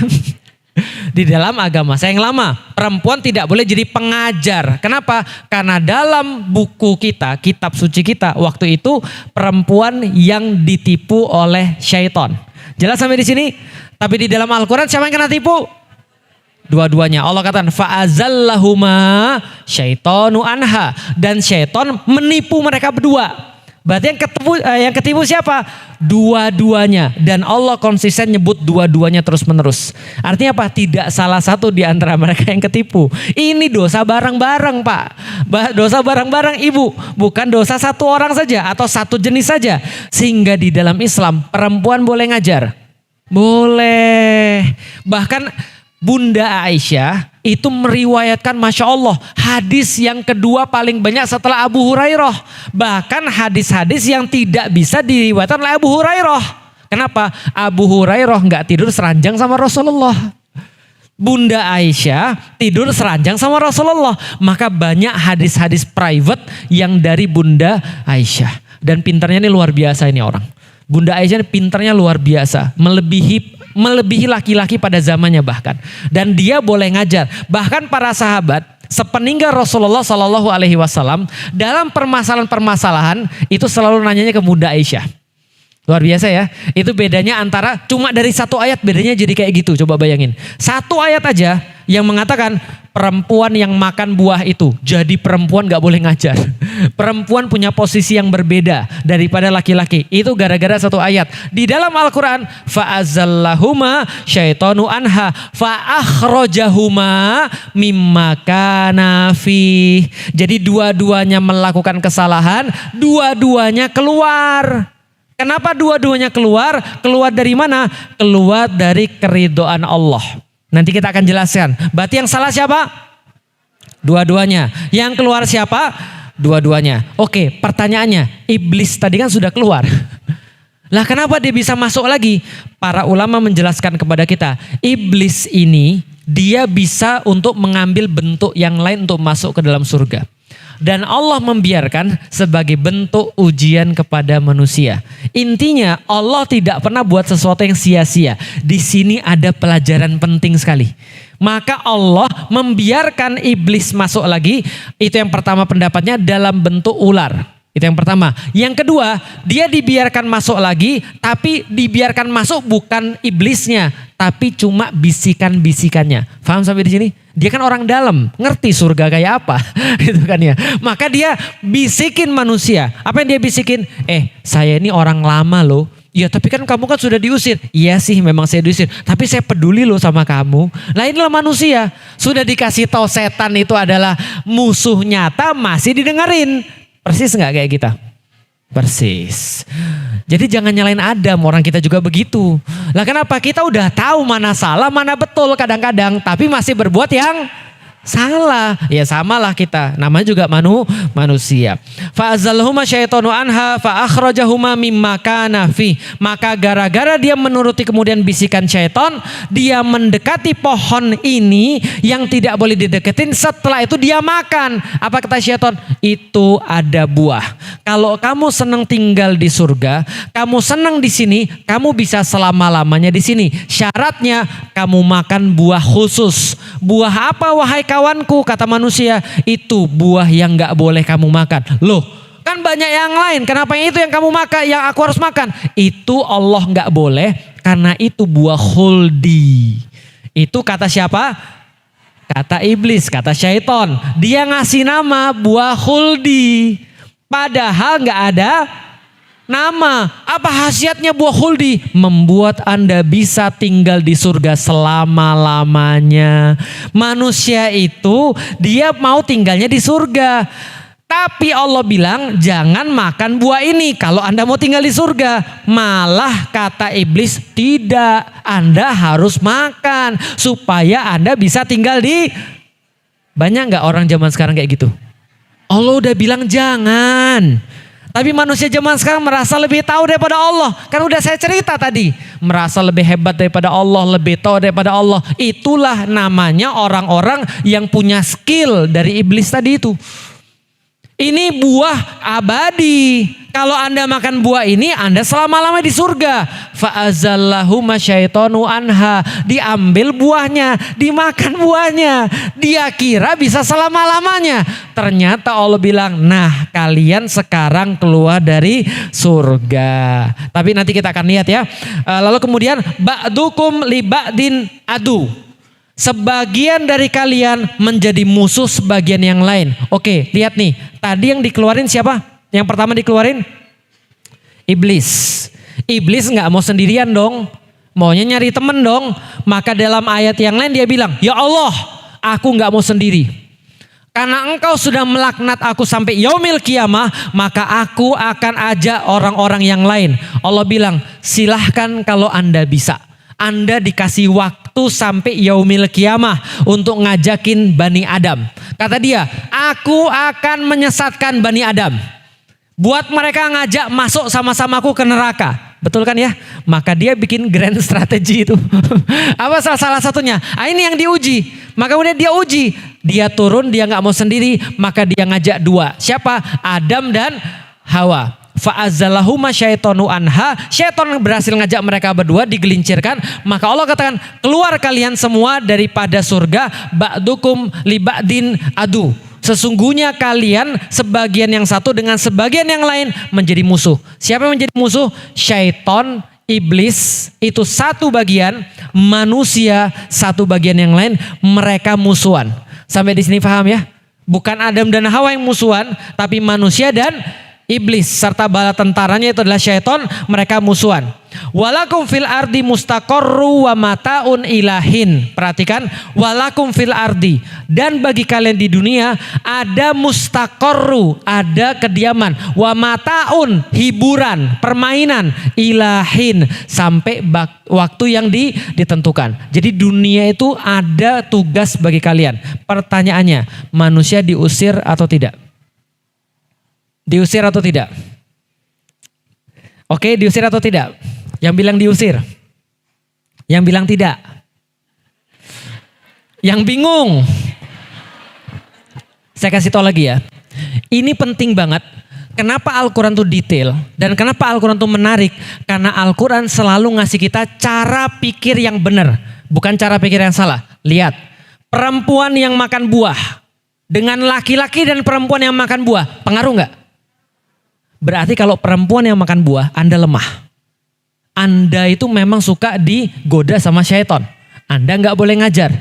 Speaker 1: Di dalam agama saya yang lama, perempuan tidak boleh jadi pengajar. Kenapa? Karena dalam buku kita, kitab suci kita, waktu itu perempuan yang ditipu oleh syaitan. Jelas sampai di sini? Tapi di dalam Al-Quran siapa yang kena tipu? Dua-duanya. Allah katakan fa'azallahuma syaitonu anha, dan syaiton menipu mereka berdua. Berarti yang ketipu siapa? Dua-duanya. Dan Allah konsisten nyebut dua-duanya terus-menerus. Artinya apa? Tidak salah satu di antara mereka yang ketipu. Ini dosa bareng-bareng, Pak. Dosa bareng-bareng, Ibu. Bukan dosa satu orang saja atau satu jenis saja. Sehingga di dalam Islam perempuan boleh ngajar. Boleh. Bahkan Bunda Aisyah itu meriwayatkan Masya Allah hadis yang kedua paling banyak setelah Abu Hurairah. Bahkan hadis-hadis yang tidak bisa diriwayatkan oleh Abu Hurairah. Kenapa? Abu Hurairah nggak tidur seranjang sama Rasulullah. Bunda Aisyah tidur seranjang sama Rasulullah. Maka banyak hadis-hadis private yang dari Bunda Aisyah. Dan pintarnya ini luar biasa ini orang. Bunda Aisyah ini pintarnya luar biasa. Melebihi laki-laki pada zamannya bahkan. Dan dia boleh ngajar. Bahkan para sahabat sepeninggal Rasulullah Shallallahu Alaihi Wasallam dalam permasalahan-permasalahan itu selalu nanyanya ke Bunda Aisyah. Luar biasa ya. Itu bedanya antara cuma dari satu ayat bedanya jadi kayak gitu. Coba bayangin. Satu ayat aja yang mengatakan perempuan yang makan buah itu jadi perempuan gak boleh ngajar. Perempuan punya posisi yang berbeda daripada laki-laki. Itu gara-gara satu ayat. Di dalam Al-Quran. Fa'azallahuma syaitanu anha fa'akhrojahuma mimma kana fih. Jadi dua-duanya melakukan kesalahan. Dua-duanya keluar. Kenapa dua-duanya keluar? Keluar dari mana? Keluar dari keridhaan Allah. Nanti kita akan jelaskan. Berarti yang salah siapa? Dua-duanya. Yang keluar siapa? Dua-duanya. Oke, pertanyaannya, iblis tadi kan sudah keluar. Lah kenapa dia bisa masuk lagi? Para ulama menjelaskan kepada kita, iblis ini dia bisa untuk mengambil bentuk yang lain untuk masuk ke dalam surga. Dan Allah membiarkan sebagai bentuk ujian kepada manusia. Intinya Allah tidak pernah buat sesuatu yang sia-sia. Di sini ada pelajaran penting sekali. Maka Allah membiarkan iblis masuk lagi. Itu yang pertama pendapatnya dalam bentuk ular. Itu yang pertama. Yang kedua, dia dibiarkan masuk lagi, tapi dibiarkan masuk bukan iblisnya, tapi cuma bisikan-bisikannya. Paham sampai di sini? Dia kan orang dalam, ngerti surga kayak apa, gitu kan ya. Maka dia bisikin manusia. Apa yang dia bisikin? Saya ini orang lama loh. Ya tapi kan kamu kan sudah diusir. Iya sih memang saya diusir. Tapi saya peduli loh sama kamu. Lah inilah manusia. Sudah dikasih tahu setan itu adalah musuh nyata masih didengerin. Persis nggak kayak kita? Persis. Jadi jangan nyalain Adam, orang kita juga begitu. Lah kenapa? Kita udah tahu mana salah, mana betul kadang-kadang. Tapi masih berbuat yang salah. Ya samalah kita. Namanya juga manusia. Fa'azallahuma syaitanu anha fa'akhrajahuma mimma kana fi. Maka gara-gara dia menuruti kemudian bisikan syaitan, dia mendekati pohon ini yang tidak boleh dideketin. Setelah itu dia makan. Apa kata syaitan? Itu ada buah. Kalau kamu senang tinggal di surga, kamu senang di sini, kamu bisa selama-lamanya di sini. Syaratnya kamu makan buah khusus. Buah apa wahai kawanku, kata manusia, itu buah yang gak boleh kamu makan. Loh, kan banyak yang lain, kenapa itu yang kamu makan, yang aku harus makan? Itu Allah gak boleh, karena itu buah khuldi. Itu kata siapa? Kata iblis, kata syaitan. Dia ngasih nama buah khuldi. Padahal gak ada nama. Apa khasiatnya buah khuldi? Membuat Anda bisa tinggal di surga selama-lamanya. Manusia itu dia mau tinggalnya di surga. Tapi Allah bilang jangan makan buah ini kalau Anda mau tinggal di surga. Malah kata iblis tidak, Anda harus makan supaya Anda bisa tinggal di. Banyak gak orang zaman sekarang kayak gitu? Allah udah bilang jangan. Tapi manusia zaman sekarang merasa lebih tahu daripada Allah. Kan udah saya cerita tadi. Merasa lebih hebat daripada Allah, lebih tahu daripada Allah. Itulah namanya orang-orang yang punya skill dari iblis tadi itu. Ini buah abadi. Kalau Anda makan buah ini, Anda selama-lama di surga. Fa'azallahuma syaitanu anha. Diambil buahnya, dimakan buahnya. Dia kira bisa selama-lamanya. Ternyata Allah bilang, nah kalian sekarang keluar dari surga. Tapi nanti kita akan lihat ya. Lalu kemudian, ba'dukum li ba'din adu. Sebagian dari kalian menjadi musuh sebagian yang lain. Oke, lihat nih. Tadi yang dikeluarin siapa? Yang pertama dikeluarin iblis. Iblis nggak mau sendirian dong. Maunya nyari temen dong. Maka dalam ayat yang lain dia bilang, ya Allah, aku nggak mau sendiri. Karena engkau sudah melaknat aku sampai yaumil kiamah, maka aku akan ajak orang-orang yang lain. Allah bilang, silahkan kalau Anda bisa. Anda dikasih waktu sampai yaumil kiamah untuk ngajakin Bani Adam. Kata dia, aku akan menyesatkan Bani Adam. Buat mereka ngajak masuk sama-samaku ke neraka. Betul kan ya? Maka dia bikin grand strategi itu. Apa salah satunya? Ini yang diuji. Maka kemudian dia uji. Dia turun, dia gak mau sendiri. Maka dia ngajak dua. Siapa? Adam dan Hawa. Fa'azzalahuma syaitonu anha. Syaiton berhasil ngajak mereka berdua, digelincirkan. Maka Allah katakan, keluar kalian semua daripada surga. Ba'dukum li ba'din adu. Sesungguhnya kalian sebagian yang satu dengan sebagian yang lain menjadi musuh. Siapa yang menjadi musuh? Syaiton, iblis itu satu bagian, manusia satu bagian yang lain, mereka musuhan. Sampai di sini paham ya? Bukan Adam dan Hawa yang musuhan, tapi manusia dan iblis serta bala tentaranya itu adalah syaiton, mereka musuhan. Walakum fil ardi mustaqarru wa mataun ilahin. Perhatikan, walakum fil ardi, dan bagi kalian di dunia ada mustaqarru, ada kediaman, wa mataun, hiburan, permainan, ilahin, sampai waktu yang ditentukan. Jadi dunia itu ada tugas bagi kalian. Pertanyaannya, manusia diusir atau tidak? Diusir atau tidak? Oke, diusir atau tidak? Yang bilang diusir. Yang bilang tidak. Yang bingung. Saya kasih tahu lagi ya. Ini penting banget. Kenapa Al-Quran itu detail dan kenapa Al-Quran itu menarik? Karena Al-Quran selalu ngasih kita cara pikir yang benar, bukan cara pikir yang salah. Lihat, perempuan yang makan buah dengan laki-laki dan perempuan yang makan buah, pengaruh nggak? Berarti kalau perempuan yang makan buah, Anda lemah. Anda itu memang suka digoda sama syaiton. Anda nggak boleh ngajar.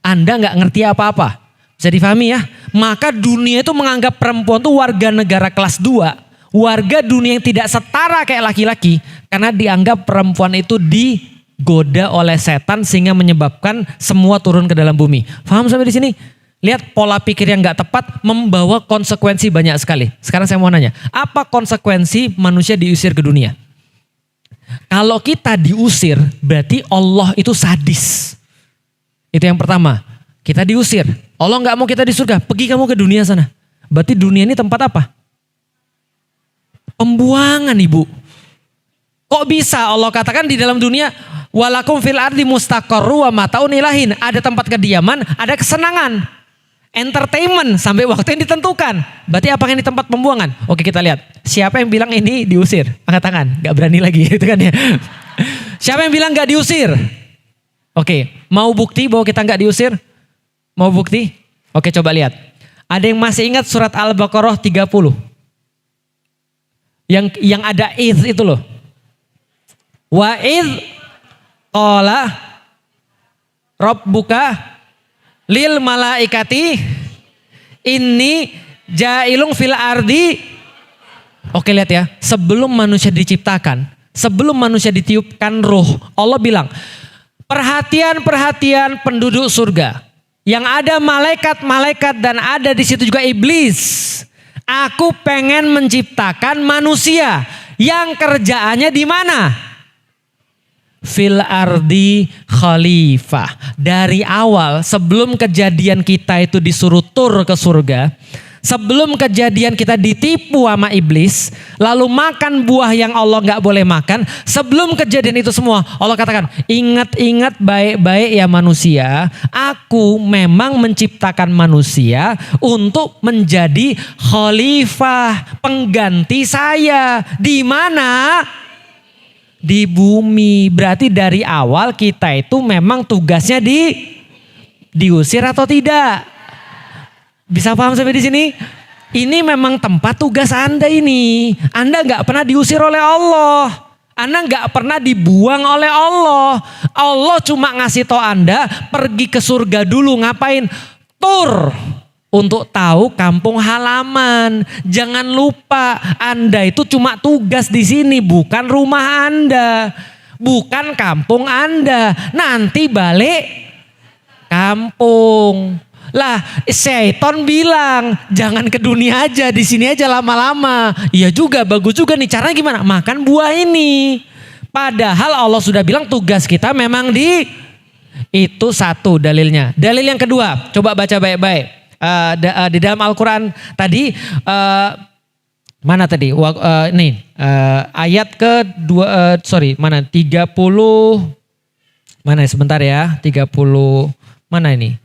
Speaker 1: Anda nggak ngerti apa-apa. Bisa difahami ya? Maka dunia itu menganggap perempuan itu warga negara kelas 2. Warga dunia yang tidak setara kayak laki-laki. Karena dianggap perempuan itu digoda oleh setan sehingga menyebabkan semua turun ke dalam bumi. Paham sampai di sini? Lihat pola pikir yang nggak tepat membawa konsekuensi banyak sekali. Sekarang saya mau nanya, apa konsekuensi manusia diusir ke dunia? Kalau kita diusir, berarti Allah itu sadis. Itu yang pertama. Kita diusir. Allah nggak mau kita di surga. Pergi kamu ke dunia sana. Berarti dunia ini tempat apa? Pembuangan, Ibu. Kok bisa Allah katakan di dalam dunia, walakum fil ardi mustaqarru wa mataun ilahin. Ada tempat kediaman, ada kesenangan. Entertainment sampai waktu yang ditentukan. Berarti apakah ini tempat pembuangan? Oke, kita lihat. Siapa yang bilang ini diusir? Angkat tangan. Gak berani lagi itu kan ya. Siapa yang bilang gak diusir? Oke, mau bukti bahwa kita gak diusir? Mau bukti? Oke, coba lihat. Ada yang masih ingat surat Al-Baqarah 30? Yang ada id itu loh. Wa id qala rabbuka lil malaikati inni jailung fil ardi. Oke, lihat ya, sebelum manusia diciptakan, sebelum manusia ditiupkan ruh, Allah bilang, perhatian penduduk surga, yang ada malaikat-malaikat dan ada di situ juga iblis. Aku pengen menciptakan manusia yang kerjaannya di mana? Fil ardi khalifah. Dari awal sebelum kejadian kita itu disuruh tur ke surga, sebelum kejadian kita ditipu sama iblis, lalu makan buah yang Allah gak boleh makan, sebelum kejadian itu semua Allah katakan, ingat-ingat baik-baik ya manusia, aku memang menciptakan manusia untuk menjadi khalifah, pengganti saya. Di mana? Di bumi. Berarti dari awal kita itu memang tugasnya diusir atau tidak? Bisa paham sampai di sini? Ini memang tempat tugas Anda ini. Anda nggak pernah diusir oleh Allah. Anda nggak pernah dibuang oleh Allah. Allah cuma ngasih tahu Anda pergi ke surga dulu. Ngapain? Tur. Untuk tahu kampung halaman. Jangan lupa Anda itu cuma tugas di sini, bukan rumah Anda, bukan kampung Anda. Nanti balik kampung. Lah, syaiton bilang jangan ke dunia aja, di sini aja lama-lama. Iya juga, bagus juga nih. Caranya gimana? Makan buah ini. Padahal Allah sudah bilang tugas kita memang itu satu dalilnya. Dalil yang kedua, coba baca baik-baik. Di dalam Al-Quran tadi, mana tadi? Ayat ke 30, mana sebentar ya, 30, mana ini?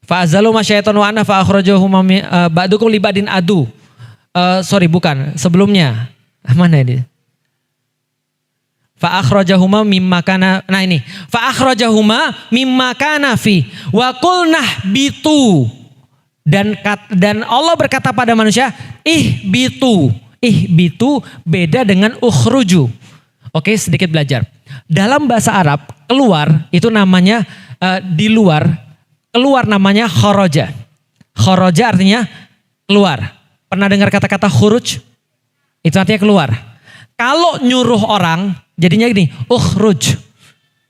Speaker 1: Fa'azalu masyaitun wa anna fa'akhrajuhum ba'dukum li ba'din adu. Bukan, sebelumnya. Mana ini? Fa'akhrajahuma mimma kana, nah ini, fa'akhrajahuma mimma kana fi wa qulnah bitu, dan Allah berkata pada manusia, ihbitu beda dengan ukhruju. Oke, sedikit belajar. Dalam bahasa Arab, keluar itu namanya di luar, keluar namanya kharaja. Kharaja artinya keluar. Pernah dengar kata-kata khuruj? Itu artinya keluar. Kalau nyuruh orang, jadinya gini, ukhruj,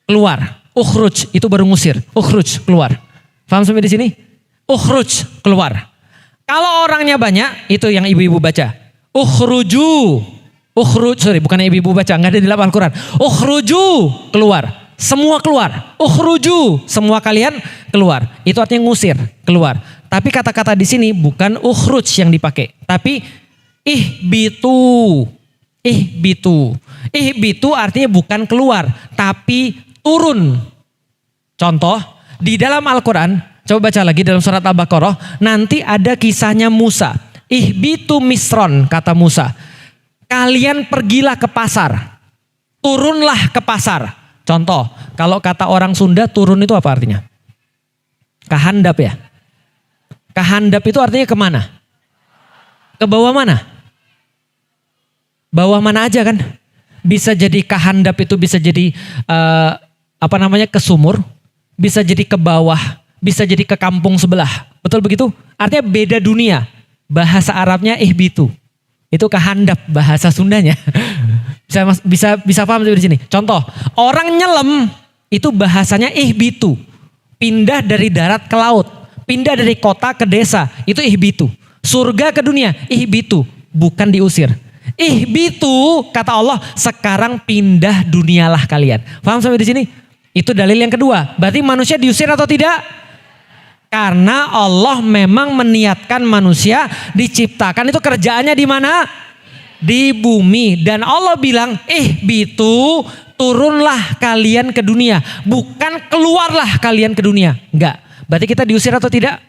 Speaker 1: keluar. Ukhruj itu baru ngusir. Ukhruj, keluar. Paham sampai di sini? Ukhruj, keluar. Kalau orangnya banyak, itu yang ibu-ibu baca. Ukhruju. Bukan ibu-ibu baca, enggak ada di dalam Al-Quran. Ukhruju, keluar. Semua keluar. Ukhruju, semua kalian keluar. Itu artinya ngusir, keluar. Tapi kata-kata di sini bukan ukhruj yang dipakai, tapi ihbitu. Ihbitu artinya bukan keluar, tapi turun. Contoh, di dalam Al-Quran, coba baca lagi dalam surat Al-Baqarah, nanti ada kisahnya Musa. Ihbitu misron, kata Musa. Kalian pergilah ke pasar, turunlah ke pasar. Contoh, kalau kata orang Sunda turun itu apa artinya? Kehandap ya? Kehandap itu artinya kemana? Ke bawah mana? Bawah mana aja kan? Bisa jadi kehandap itu bisa jadi ke sumur, bisa jadi ke bawah, bisa jadi ke kampung sebelah. Betul begitu? Artinya beda dunia. Bahasa Arabnya ihbitu. Itu kehandap bahasa Sundanya. bisa paham di sini. Contoh, orang nyelam itu bahasanya ihbitu. Pindah dari darat ke laut, pindah dari kota ke desa, itu ihbitu. Surga ke dunia, ihbitu, bukan diusir. Ihbitu, kata Allah, sekarang pindah dunialah kalian. Paham sampai di sini? Itu dalil yang kedua. Berarti manusia diusir atau tidak? Karena Allah memang meniatkan manusia diciptakan itu kerjaannya di mana? Di bumi. Dan Allah bilang, ihbitu, turunlah kalian ke dunia. Bukan keluarlah kalian ke dunia. Enggak. Berarti kita diusir atau tidak?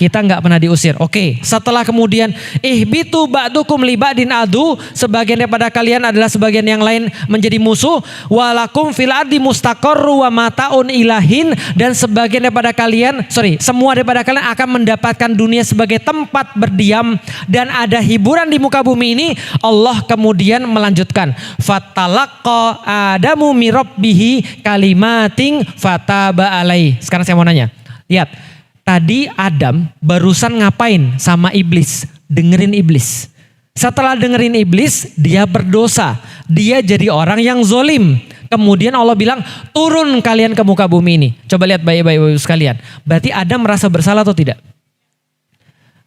Speaker 1: Kita enggak pernah diusir. Oke, setelah kemudian ihbitu ba'dukum li ba'din adu, sebagian daripada kalian adalah sebagian yang lain menjadi musuh, walakum fil ardi mustaqarru wa mataun ilahin, dan sebagian daripada kalian, semua daripada kalian akan mendapatkan dunia sebagai tempat berdiam dan ada hiburan di muka bumi ini. Allah kemudian melanjutkan, fatalaqqa adamu mi rabbihi kalimatin fataba alaihi. Sekarang saya mau nanya. Lihat. Tadi Adam barusan ngapain sama iblis? Dengerin iblis. Setelah dengerin iblis, dia berdosa. Dia jadi orang yang zolim. Kemudian Allah bilang, turun kalian ke muka bumi ini. Coba lihat baik-baik sekalian. Berarti Adam merasa bersalah atau tidak?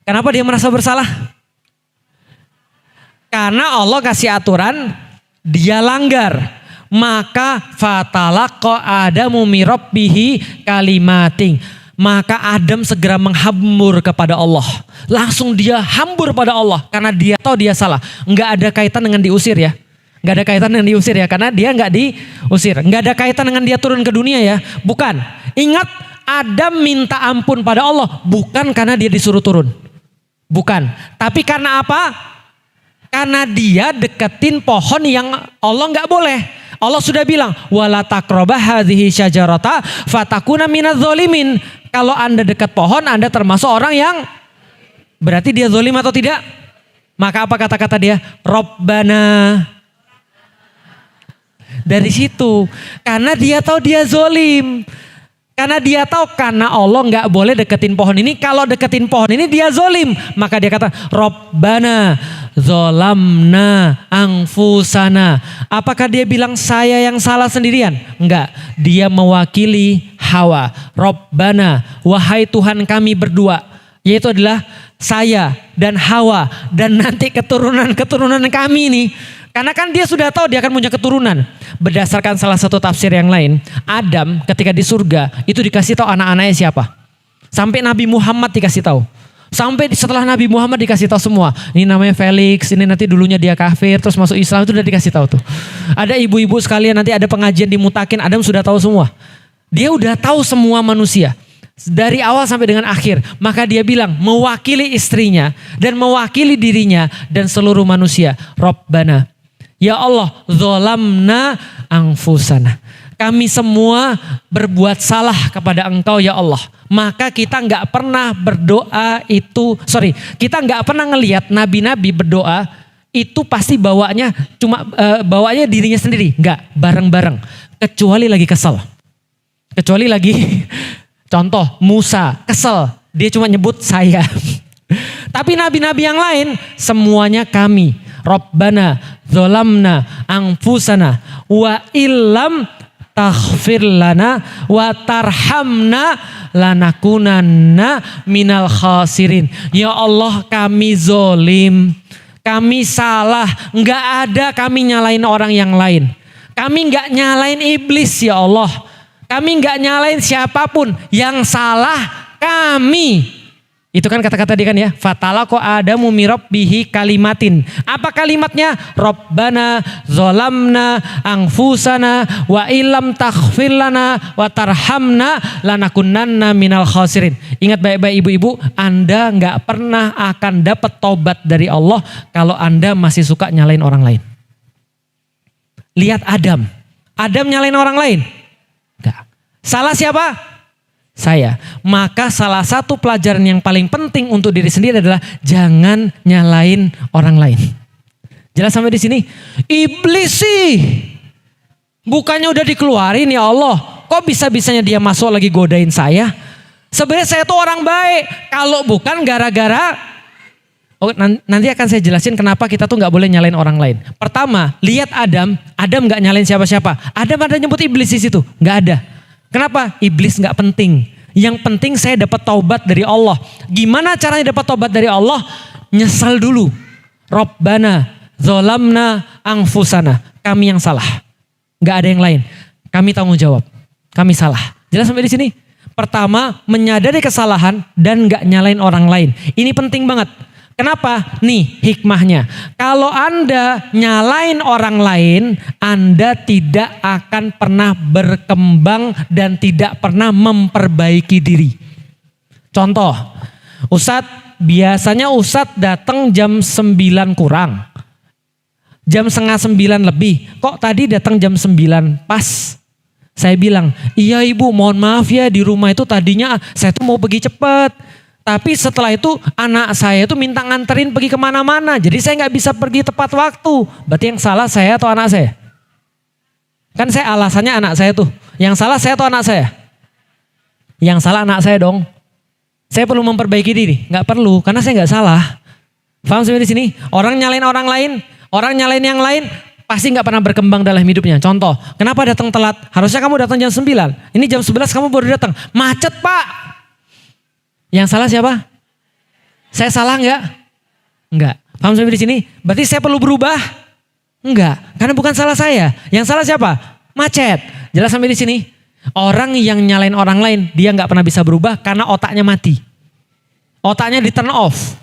Speaker 1: Kenapa dia merasa bersalah? Karena Allah kasih aturan, dia langgar. Maka fatalaqqa Adamu mi rabbihi kalimatin. Maka Adam segera menghambur kepada Allah. Langsung dia hambur pada Allah. Karena dia tahu dia salah. Enggak ada kaitan dengan diusir ya. Enggak ada kaitan dengan diusir ya. Karena dia enggak diusir. Enggak ada kaitan dengan dia turun ke dunia ya. Bukan. Ingat, Adam minta ampun pada Allah. Bukan karena dia disuruh turun. Bukan. Tapi karena apa? Karena dia deketin pohon yang Allah enggak boleh. Allah sudah bilang, wala taqrabah hadhihi syajarata fatakuna minadz zalimin. Kalau Anda dekat pohon, Anda termasuk orang yang berarti dia zalim atau tidak? Maka apa kata-kata dia? Rabbana. Dari situ, karena dia tahu dia zalim. Karena dia tahu karena Allah nggak boleh deketin pohon ini. Kalau deketin pohon ini dia zalim. Maka dia kata, Rabbana zolamna anfusana. Apakah dia bilang saya yang salah sendirian? Enggak. Dia mewakili Hawa. Rabbana, wahai Tuhan kami berdua. Yaitu adalah saya dan Hawa. Dan nanti keturunan-keturunan kami nih. Karena kan dia sudah tahu dia akan punya keturunan. Berdasarkan salah satu tafsir yang lain, Adam ketika di surga itu dikasih tahu anak-anaknya siapa. Sampai Nabi Muhammad dikasih tahu. Sampai setelah Nabi Muhammad dikasih tahu semua. Ini namanya Felix, ini nanti dulunya dia kafir, terus masuk Islam, itu udah dikasih tahu tuh. Ada ibu-ibu sekalian, nanti ada pengajian dimutakin, Adam sudah tahu semua. Dia udah tahu semua manusia. Dari awal sampai dengan akhir. Maka dia bilang mewakili istrinya dan mewakili dirinya dan seluruh manusia. Rabbana, ya Allah, zolamna anfusana. Kami semua berbuat salah kepada Engkau ya Allah. Maka kita nggak pernah berdoa itu, kita nggak pernah ngelihat nabi-nabi berdoa itu pasti bawanya bawanya dirinya sendiri, nggak bareng-bareng. Kecuali lagi kesel, kecuali lagi contoh Musa kesel, dia cuma nyebut saya. Tapi nabi-nabi yang lain semuanya kami. Rabbana zolamna anfusana wa illam taghfir lana wa tarhamna lanakunanna minal khasirin. Ya Allah, kami zolim, kami salah, nggak ada kami nyalain orang yang lain. Kami nggak nyalain iblis ya Allah. Kami nggak nyalain siapapun, yang salah kami. Itu kan kata-kata dia kan ya. Fatalaqa Adamu mirabbihi kalimatin. Apa kalimatnya? Rabbana zolamna anfusana wa illam taghfir lana wa tarhamna lanakunanna minal khasirin. Ingat baik-baik ibu-ibu, Anda nggak pernah akan dapat tobat dari Allah kalau Anda masih suka nyalain orang lain. Lihat Adam. Adam nyalain orang lain? Enggak. Salah siapa? Saya. Maka salah satu pelajaran yang paling penting untuk diri sendiri adalah jangan nyalain orang lain. Jelas sampai di sini? Iblis sih, bukannya udah dikeluarin ya Allah, kok bisa-bisanya dia masuk lagi godain saya? Sebenarnya saya tuh orang baik. Kalau bukan gara-gara, nanti akan saya jelasin kenapa kita tuh nggak boleh nyalain orang lain. Pertama, lihat Adam nggak nyalain siapa-siapa. Adam ada nyebut iblis di situ, nggak ada. Kenapa? Iblis nggak penting. Yang penting saya dapat taubat dari Allah. Gimana caranya dapat taubat dari Allah? Nyesal dulu. Rabbana zolamna anfusana. Kami yang salah. Nggak ada yang lain. Kami tanggung jawab. Kami salah. Jelas sampai di sini? Pertama, menyadari kesalahan dan nggak nyalain orang lain. Ini penting banget. Kenapa? Nih hikmahnya. Kalau Anda nyalain orang lain, Anda tidak akan pernah berkembang dan tidak pernah memperbaiki diri. Contoh, biasanya Ustadz datang jam 9 kurang. Jam setengah 9 lebih. Kok tadi datang jam 9 pas? Saya bilang, iya ibu mohon maaf ya, di rumah itu tadinya saya tuh mau pergi cepat. Tapi setelah itu anak saya itu minta nganterin pergi kemana-mana. Jadi saya gak bisa pergi tepat waktu. Berarti yang salah saya atau anak saya? Kan saya alasannya anak saya tuh. Yang salah saya atau anak saya? Yang salah anak saya dong. Saya perlu memperbaiki diri? Gak perlu, karena saya gak salah. Paham sampai di sini? Orang nyalain orang lain, orang nyalain yang lain, pasti gak pernah berkembang dalam hidupnya. Contoh, kenapa datang telat? Harusnya kamu datang jam 9. Ini jam 11 kamu baru datang. Macet pak. Yang salah siapa? Saya salah enggak? Enggak. Paham sampai di sini? Berarti saya perlu berubah? Enggak. Karena bukan salah saya. Yang salah siapa? Macet. Jelas sampai di sini? Orang yang nyalain orang lain, dia enggak pernah bisa berubah karena otaknya mati. Otaknya di turn off.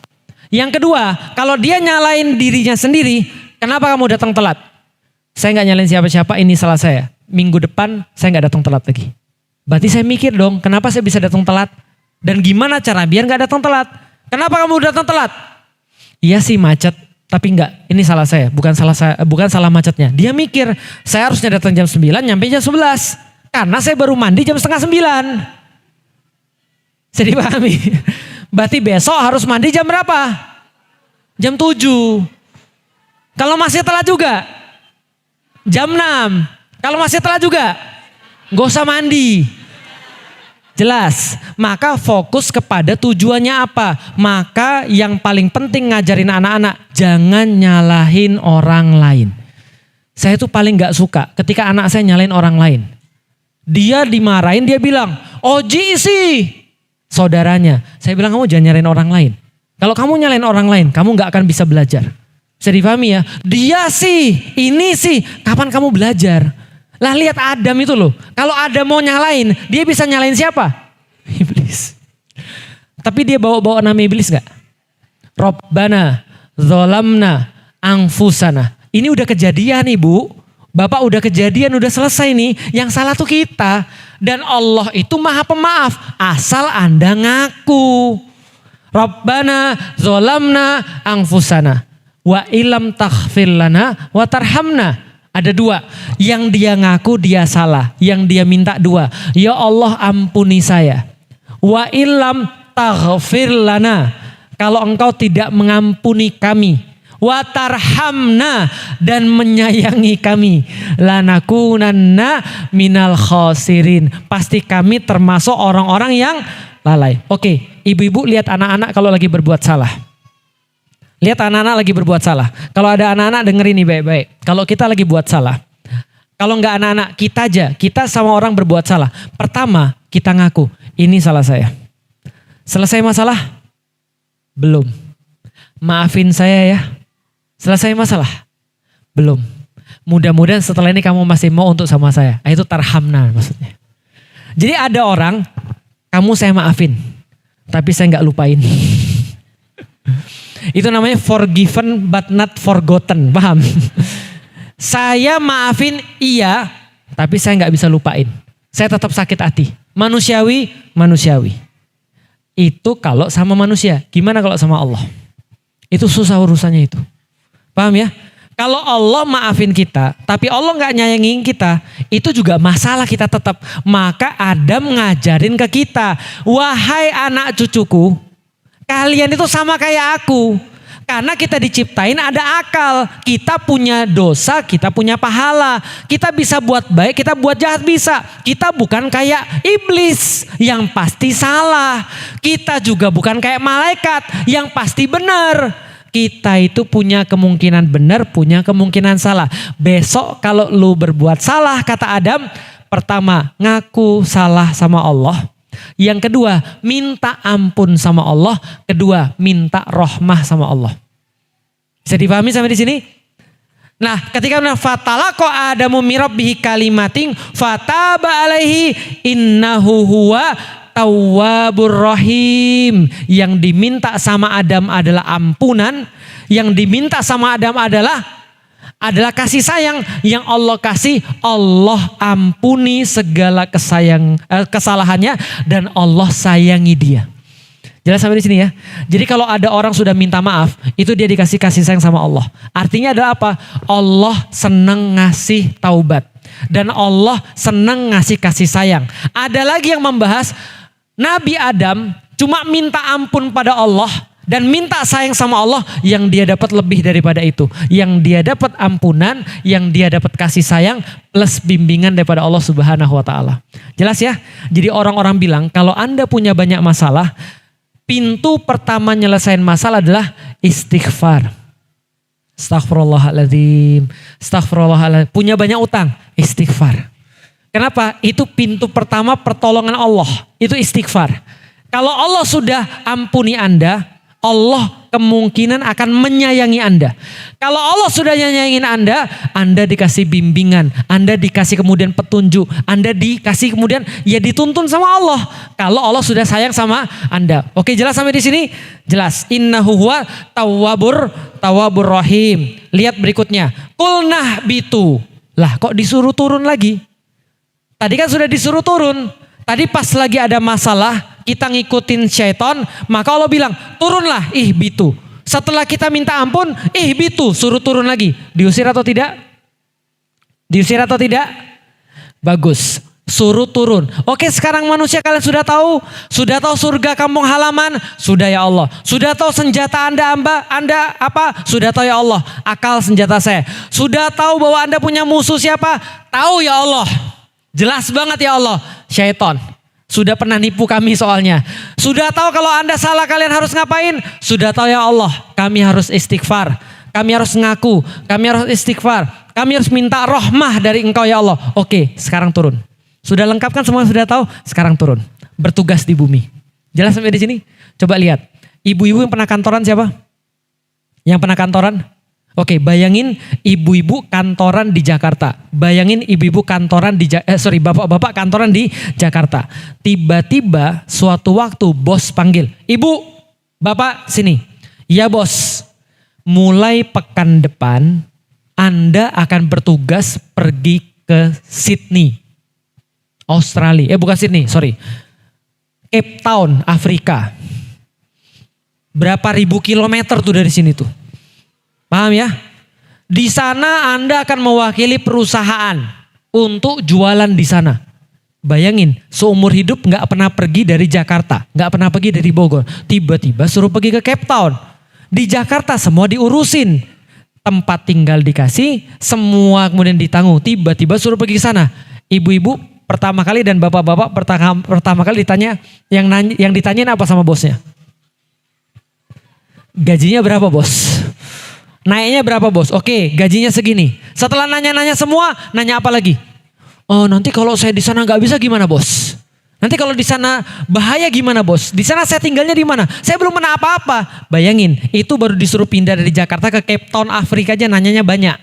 Speaker 1: Yang kedua, kalau dia nyalain dirinya sendiri, kenapa kamu datang telat? Saya enggak nyalain siapa-siapa, ini salah saya. Minggu depan saya enggak datang telat lagi. Berarti saya mikir dong, kenapa saya bisa datang telat? Dan gimana cara biar gak datang telat? Kenapa kamu datang telat? Iya sih macet, tapi enggak. Ini salah saya, bukan salah macetnya. Dia mikir, saya harusnya datang jam 9, nyampe jam 11. Karena saya baru mandi jam setengah 9. Jadi pahami? Berarti besok harus mandi jam berapa? Jam 7. Kalau masih telat juga? Jam 6. Kalau masih telat juga? Gak usah mandi. Jelas, maka fokus kepada tujuannya apa. Maka yang paling penting ngajarin anak-anak, jangan nyalahin orang lain. Saya tuh paling gak suka ketika anak saya nyalahin orang lain. Dia dimarahin, dia bilang, Oji sih saudaranya. Saya bilang, kamu jangan nyalahin orang lain. Kalau kamu nyalahin orang lain, kamu gak akan bisa belajar. Bisa dipahami ya? Dia sih, ini sih, kapan kamu belajar? Lah lihat Adam itu loh. Kalau Adam mau nyalain, dia bisa nyalain siapa? Iblis. Tapi dia bawa-bawa nama iblis gak? Rabbana, zolamna, anfusana. Ini udah kejadian Ibu. Bapak udah kejadian, udah selesai nih. Yang salah tuh kita. Dan Allah itu maha pemaaf. Asal Anda ngaku. Rabbana, zolamna, anfusana. Wa ilam taghfir lana wa tarhamna. Ada dua. Yang dia ngaku dia salah. Yang dia minta dua. Ya Allah ampuni saya. Wa ilam taghfir lana. Kalau engkau tidak mengampuni kami. Wa tarhamna. Dan menyayangi kami. Lanakunanna minal khasirin. Pasti kami termasuk orang-orang yang lalai. Oke, ibu-ibu lihat anak-anak kalau lagi berbuat salah. Lihat anak-anak lagi berbuat salah. Kalau ada anak-anak dengerin nih baik-baik. Kalau kita lagi buat salah. Kalau enggak anak-anak, kita aja. Kita sama orang berbuat salah. Pertama, kita ngaku. Ini salah saya. Selesai masalah? Belum. Maafin saya ya. Selesai masalah? Belum. Mudah-mudahan setelah ini kamu masih mau untuk sama saya. Itu tarhamna maksudnya. Jadi ada orang, kamu saya maafin. Tapi saya enggak lupain. Itu namanya forgiven but not forgotten. Paham? Saya maafin iya, tapi saya nggak bisa lupain. Saya tetap sakit hati. Manusiawi. Itu kalau sama manusia. Gimana kalau sama Allah? Itu susah urusannya itu. Paham ya? Kalau Allah maafin kita, tapi Allah nggak nyayangin kita, itu juga masalah kita tetap. Maka Adam ngajarin ke kita, wahai anak cucuku, kalian itu sama kayak aku. Karena kita diciptain ada akal. Kita punya dosa, kita punya pahala. Kita bisa buat baik, kita buat jahat bisa. Kita bukan kayak iblis yang pasti salah. Kita juga bukan kayak malaikat yang pasti benar. Kita itu punya kemungkinan benar, punya kemungkinan salah. Besok kalau lu berbuat salah, kata Adam, pertama ngaku salah sama Allah. Yang kedua, minta ampun sama Allah. Kedua, minta rahmah sama Allah. Bisa dipahami sampai di sini? Nah, ketika fatalaqa Adamu mirabbihi kalimatin fataba alaihi innahu huwa tawwabur rahim. Yang diminta sama Adam adalah ampunan, yang diminta sama Adam adalah kasih sayang yang Allah kasih. Allah ampuni segala kesalahannya dan Allah sayangi dia. Jelas sampai di sini ya. Jadi kalau ada orang sudah minta maaf, itu dia dikasih kasih sayang sama Allah. Artinya adalah apa? Allah senang ngasih taubat dan Allah senang ngasih kasih sayang. Ada lagi yang membahas Nabi Adam cuma minta ampun pada Allah dan minta sayang sama Allah, yang dia dapat lebih daripada itu. Yang dia dapat ampunan, yang dia dapat kasih sayang plus bimbingan daripada Allah Subhanahu wa taala. Jelas ya? Jadi orang-orang bilang kalau Anda punya banyak masalah, pintu pertama nyelesain masalah adalah istighfar. Astagfirullahaladzim. Astagfirullahaladzim. Punya banyak utang, istighfar. Kenapa? Itu pintu pertama pertolongan Allah. Itu istighfar. Kalau Allah sudah ampuni Anda, Allah kemungkinan akan menyayangi Anda. Kalau Allah sudah nyayangin Anda dikasih bimbingan, Anda dikasih kemudian petunjuk, Anda dikasih kemudian ya dituntun sama Allah. Kalau Allah sudah sayang sama Anda. Oke, jelas sampai di sini? Jelas. Innahu huwa tawwabur rahim. Lihat berikutnya. Qulnah bitu. Lah kok disuruh turun lagi? Tadi kan sudah disuruh turun. Tadi pas lagi ada masalah, kita ngikutin syaitan, maka Allah bilang, turunlah, bitu. Setelah kita minta ampun, bitu, suruh turun lagi. Diusir atau tidak? Diusir atau tidak? Bagus, suruh turun. Oke, sekarang manusia kalian sudah tahu surga kampung halaman? Sudah ya Allah. Sudah tahu senjata Anda apa? Sudah tahu ya Allah. Akal senjata saya. Sudah tahu bahwa Anda punya musuh siapa? Tahu ya Allah. Jelas banget ya Allah. Syaitan sudah pernah nipu kami soalnya. Sudah tahu kalau Anda salah kalian harus ngapain? Sudah tahu ya Allah. Kami harus istighfar. Kami harus ngaku. Kami harus istighfar. Kami harus minta rahmah dari Engkau ya Allah. Oke, sekarang turun. Sudah lengkap kan semua sudah tahu? Sekarang turun. Bertugas di bumi. Jelas sampai di sini? Coba lihat. Ibu-ibu yang pernah kantoran siapa? Yang pernah kantoran? Oke, bayangin ibu-ibu kantoran di Jakarta. Bayangin ibu-ibu kantoran bapak-bapak kantoran di Jakarta. Tiba-tiba suatu waktu bos panggil, "Ibu, bapak sini." "Ya bos, mulai pekan depan Anda akan bertugas pergi ke Sydney, Australia. Bukan Sydney, sorry. Cape Town, Afrika. Berapa ribu kilometer tuh dari sini tuh. Paham ya? Di sana Anda akan mewakili perusahaan untuk jualan di sana." Bayangin, seumur hidup gak pernah pergi dari Jakarta, gak pernah pergi dari Bogor. Tiba-tiba suruh pergi ke Cape Town. Di Jakarta semua diurusin. Tempat tinggal dikasih, semua kemudian ditanggung. Tiba-tiba suruh pergi ke sana. Ibu-ibu pertama kali dan bapak-bapak pertama kali ditanya, yang ditanyain apa sama bosnya? "Gajinya berapa bos? Naiknya berapa bos?" "Oke, gajinya segini." Setelah nanya-nanya semua, nanya apa lagi? "Oh, nanti kalau saya di sana nggak bisa gimana bos? Nanti kalau di sana bahaya gimana bos? Di sana saya tinggalnya di mana? Saya belum pernah apa-apa." Bayangin, itu baru disuruh pindah dari Jakarta ke Cape Town, Afrika aja nanyanya banyak.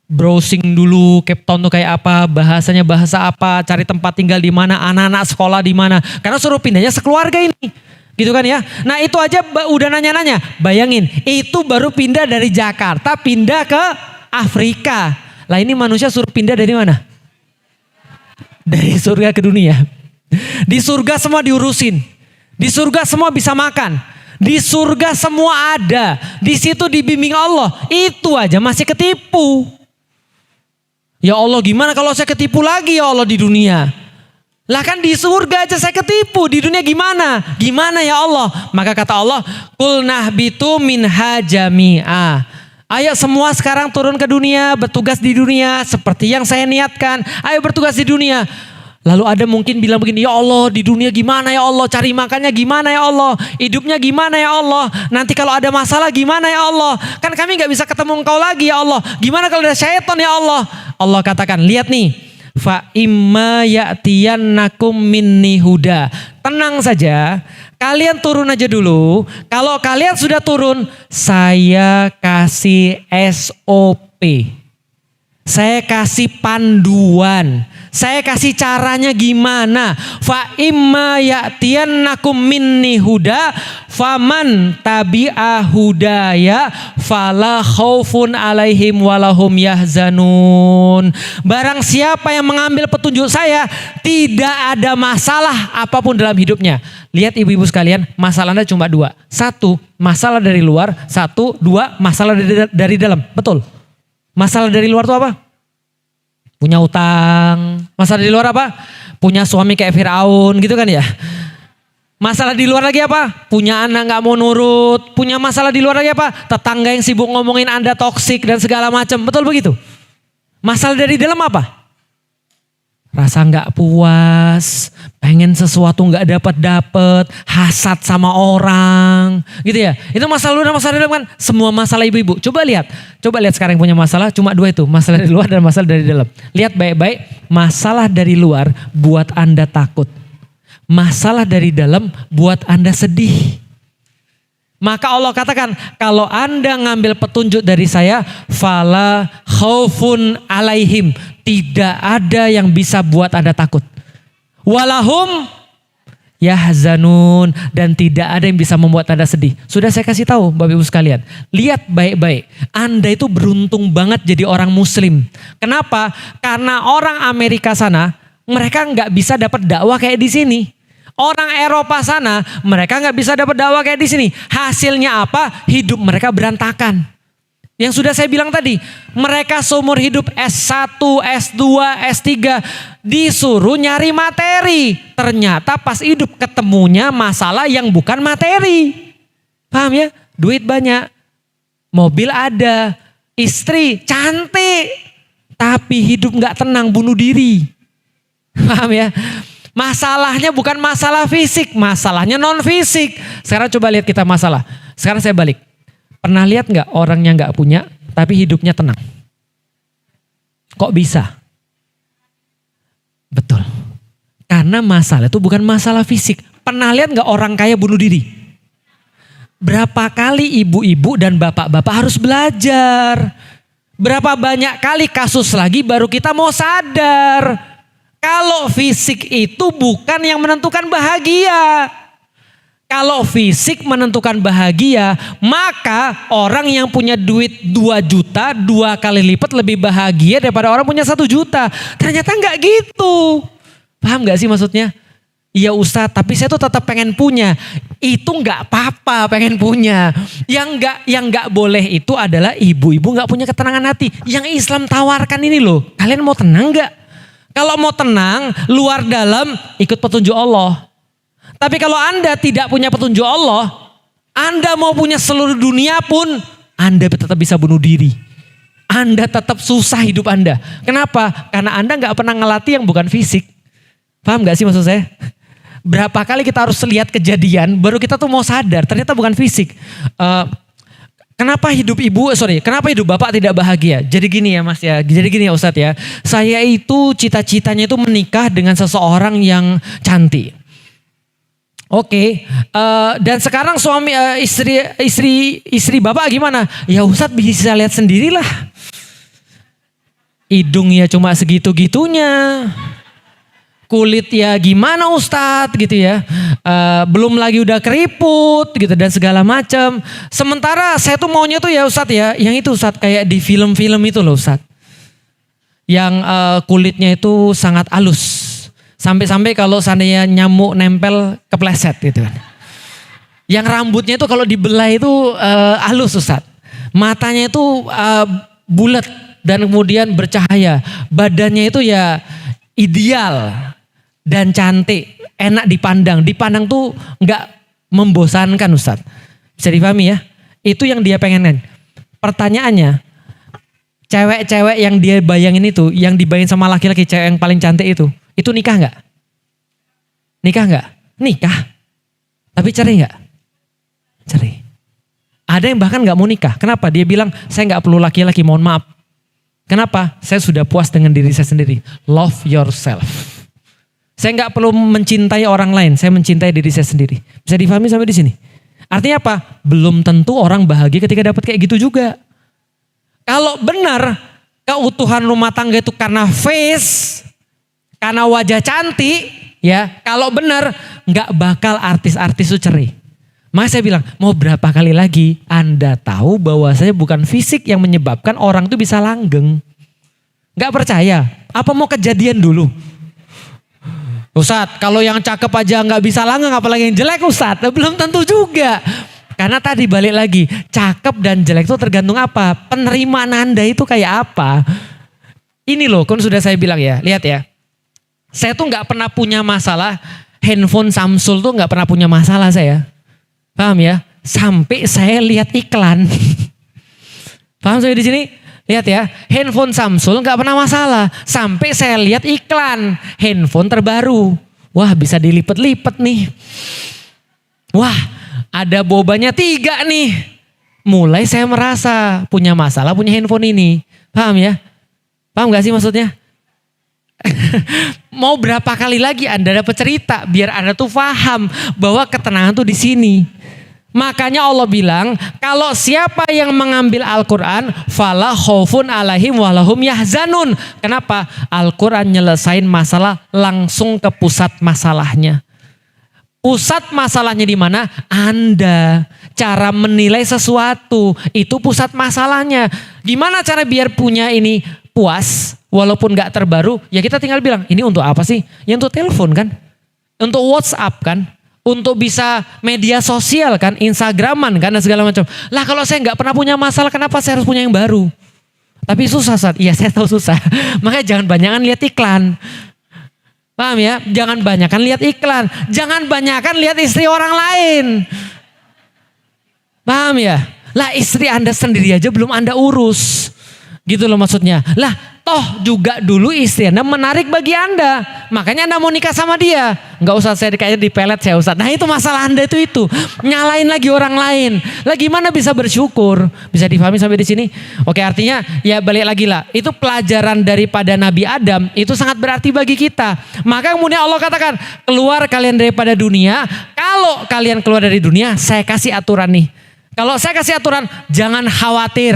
Speaker 1: Browsing dulu Cape Town tuh kayak apa, bahasanya bahasa apa, cari tempat tinggal di mana, anak-anak sekolah di mana. Karena suruh pindahnya sekeluarga ini. Gitu kan ya. Nah itu aja udah nanya-nanya. Bayangin, itu baru pindah dari Jakarta, pindah ke Afrika. Lah ini manusia suruh pindah dari mana? Dari surga ke dunia. Di surga semua diurusin. Di surga semua bisa makan. Di surga semua ada. Di situ dibimbing Allah. Itu aja masih ketipu. Ya Allah, gimana kalau saya ketipu lagi ya Allah di dunia? Lah kan di surga aja saya ketipu, di dunia gimana? Gimana ya Allah? Maka kata Allah, "Qul nahbitu minha jami'a." Ayo semua sekarang turun ke dunia, bertugas di dunia seperti yang saya niatkan. Ayo bertugas di dunia. Lalu ada mungkin bilang begini, "Ya Allah, di dunia gimana ya Allah? Cari makannya gimana ya Allah? Hidupnya gimana ya Allah? Nanti kalau ada masalah gimana ya Allah? Kan kami gak bisa ketemu Engkau lagi ya Allah. Gimana kalau ada syaitan ya Allah?" Allah katakan, lihat nih. "Fa imma ya'tiyannakum minni huda." Tenang saja, kalian turun aja dulu. Kalau kalian sudah turun, saya kasih SOP. Saya kasih panduan. Saya kasih caranya gimana. Fa imma ya'tiyannakum minni huda faman tabi'a hudaya fala khaufun alaihim walahum yahzanun. Barang siapa yang mengambil petunjuk saya, tidak ada masalah apapun dalam hidupnya. Lihat ibu-ibu sekalian, masalahnya cuma dua. Satu, masalah dari luar. Satu, dua, masalah dari dalam. Betul. Masalah dari luar itu apa? Punya utang. Masalah di luar apa? Punya suami kayak Firaun gitu kan ya. Masalah di luar lagi apa? Punya anak gak mau nurut. Punya masalah di luar lagi apa? Tetangga yang sibuk ngomongin Anda toksik dan segala macam. Betul begitu? Masalah dari dalam apa? Rasa gak puas, pengen sesuatu gak dapat, hasad sama orang, gitu ya. Itu masalah luar dan masalah dalam kan? Semua masalah ibu-ibu. Coba lihat sekarang yang punya masalah cuma dua itu. Masalah dari luar dan masalah dari dalam. Lihat baik-baik, masalah dari luar buat Anda takut. Masalah dari dalam buat Anda sedih. Maka Allah katakan, kalau Anda ngambil petunjuk dari saya, fala khaufun alaihim. Tidak ada yang bisa buat Anda takut. Walahum yahzanun. Dan tidak ada yang bisa membuat Anda sedih. Sudah saya kasih tahu Bapak Ibu sekalian. Lihat baik-baik. Anda itu beruntung banget jadi orang muslim. Kenapa? Karena orang Amerika sana, mereka nggak bisa dapat dakwah kayak di sini. Orang Eropa sana, mereka nggak bisa dapat dakwah kayak di sini. Hasilnya apa? Hidup mereka berantakan. Yang sudah saya bilang tadi, mereka seumur hidup S1, S2, S3 disuruh nyari materi. Ternyata pas hidup ketemunya masalah yang bukan materi. Paham ya? Duit banyak, mobil ada, istri cantik, tapi hidup gak tenang, bunuh diri. Paham ya? Masalahnya bukan masalah fisik, masalahnya non fisik. Sekarang coba lihat kita masalah. Sekarang saya balik. Pernah lihat gak orang yang gak punya tapi hidupnya tenang? Kok bisa? Betul. Karena masalah itu bukan masalah fisik. Pernah lihat gak orang kaya bunuh diri? berapa kali ibu-ibu dan bapak-bapak harus belajar. Berapa banyak kali kasus lagi baru kita mau sadar. Kalau fisik itu bukan yang menentukan bahagia. Kalau fisik menentukan bahagia, maka orang yang punya duit 2 juta 2 kali lipat lebih bahagia daripada orang punya 1 juta. Ternyata enggak gitu. Paham gak sih maksudnya? Iya Ustadz, tapi saya tuh tetap pengen punya. Itu nggak apa-apa pengen punya. Yang nggak boleh itu adalah ibu-ibu nggak punya ketenangan hati. Yang Islam tawarkan ini loh, kalian mau tenang nggak? Kalau mau tenang, luar dalam ikut petunjuk Allah. Tapi kalau Anda tidak punya petunjuk Allah, Anda mau punya seluruh dunia pun, Anda tetap bisa bunuh diri. Anda tetap susah hidup Anda. Kenapa? Karena Anda nggak pernah ngelatih yang bukan fisik. Paham nggak sih maksud saya? Berapa kali kita harus lihat kejadian baru kita tuh mau sadar ternyata bukan fisik. Kenapa hidup bapak tidak bahagia? Jadi gini ya mas ya, jadi gini ya Ustadz ya. Saya itu cita-citanya itu menikah dengan seseorang yang cantik. Oke, dan sekarang istri bapak gimana? Ya Ustadz bisa lihat sendirilah. Hidungnya cuma segitu-gitunya. Kulit ya gimana Ustadz gitu ya. Belum lagi udah keriput gitu dan segala macam. Sementara saya tuh maunya tuh ya Ustadz ya. Yang itu Ustadz kayak di film-film itu loh Ustadz. Yang kulitnya itu sangat halus. Sampai-sampai kalau seandainya nyamuk nempel kepleset gitu kan. Yang rambutnya itu kalau dibelah itu halus Ustadz. Matanya itu bulat dan kemudian bercahaya. Badannya itu ya ideal dan cantik, enak dipandang. Dipandang tuh nggak membosankan Ustadz. Bisa dipahami ya? Itu yang dia pengen. Pertanyaannya, cewek-cewek yang dia bayangin itu, yang dibayangin sama laki-laki cewek yang paling cantik itu nikah nggak? Nikah nggak? Nikah. Tapi cerai nggak? Cerai. Ada yang bahkan nggak mau nikah. Kenapa? Dia bilang saya nggak perlu laki-laki. Mohon maaf. Kenapa? Saya sudah puas dengan diri saya sendiri. Love yourself. Saya nggak perlu mencintai orang lain, saya mencintai diri saya sendiri. Bisa difahami sampai di sini? Artinya apa? Belum tentu orang bahagia ketika dapat kayak gitu juga. Kalau benar keutuhan rumah tangga itu karena face, karena wajah cantik, ya. Kalau benar nggak bakal artis-artis itu cerai. Makanya saya bilang, mau berapa kali lagi Anda tahu bahwa saya bukan fisik yang menyebabkan orang itu bisa langgeng. Gak percaya? Apa mau kejadian dulu? Ustadz, kalau yang cakep aja gak bisa langgeng apalagi yang jelek Ustadz? Belum tentu juga. Karena tadi balik lagi, cakep dan jelek itu tergantung apa? Penerimaan Anda itu kayak apa? Ini loh, kan sudah saya bilang ya, lihat ya. Saya tuh gak pernah punya masalah, handphone Samsung tuh gak pernah punya masalah saya. Paham ya? Sampai saya lihat iklan. Paham saya di sini? Lihat ya, handphone Samsung nggak pernah masalah. Sampai saya lihat iklan handphone terbaru. Wah, bisa dilipat-lipat nih. Wah, ada bobanya 3 nih. Mulai saya merasa punya masalah punya handphone ini. Paham ya? Paham gak sih maksudnya? Mau berapa kali lagi Anda dapat cerita biar Anda tuh paham bahwa ketenangan tuh di sini. Makanya Allah bilang, kalau siapa yang mengambil Al-Quran, fala khaufun alaihim walahum yahzanun. Kenapa? Al-Quran nyelesain masalah langsung ke pusat masalahnya. Pusat masalahnya di mana? Anda. Cara menilai sesuatu, itu pusat masalahnya. Gimana cara biar punya ini puas, walaupun gak terbaru, ya kita tinggal bilang, ini untuk apa sih? Ya untuk telepon kan? Untuk WhatsApp kan? Untuk bisa media sosial kan, Instagraman kan dan segala macam. Lah kalau saya nggak pernah punya masalah, kenapa saya harus punya yang baru? Tapi susah Ustaz. Iya saya tahu susah. Makanya jangan banyakan lihat iklan. Paham ya? Jangan banyakan lihat iklan. Jangan banyakan lihat istri orang lain. Paham ya? Lah istri Anda sendiri aja belum Anda urus. Gitu loh maksudnya. Lah Toh juga dulu istri Anda menarik bagi Anda. Makanya Anda mau nikah sama dia. Enggak usah saya kayaknya dipelet saya Ustaz. Nah itu masalah Anda itu. Nyalain lagi orang lain. Lah gimana bisa bersyukur? Bisa difahami sampai di sini? Oke, artinya ya balik lagi lah. Itu pelajaran daripada Nabi Adam itu sangat berarti bagi kita. Maka kemudian Allah katakan, keluar kalian daripada dunia. Kalau kalian keluar dari dunia, saya kasih aturan nih. Kalau saya kasih aturan, jangan khawatir.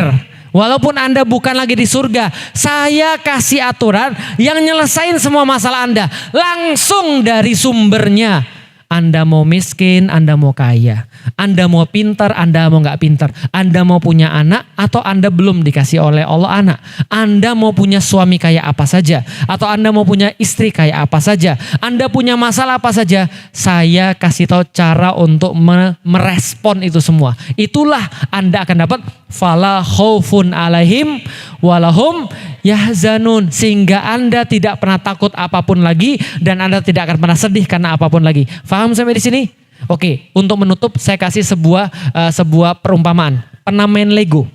Speaker 1: Walaupun Anda bukan lagi di surga, saya kasih aturan yang nyelesain semua masalah Anda. Langsung dari sumbernya. Anda mau miskin, Anda mau kaya. Anda mau pintar, Anda mau gak pintar. Anda mau punya anak atau Anda belum dikasih oleh Allah anak. Anda mau punya suami kayak apa saja. Atau Anda mau punya istri kayak apa saja. Anda punya masalah apa saja. Saya kasih tahu cara untuk merespon itu semua. Itulah Anda akan dapat fala khaufun alaihim walahum yahzanun, sehingga Anda tidak pernah takut apapun lagi dan Anda tidak akan pernah sedih karena apapun lagi. Paham sampai di sini? Oke, untuk menutup saya kasih sebuah perumpamaan. Pernah main Lego?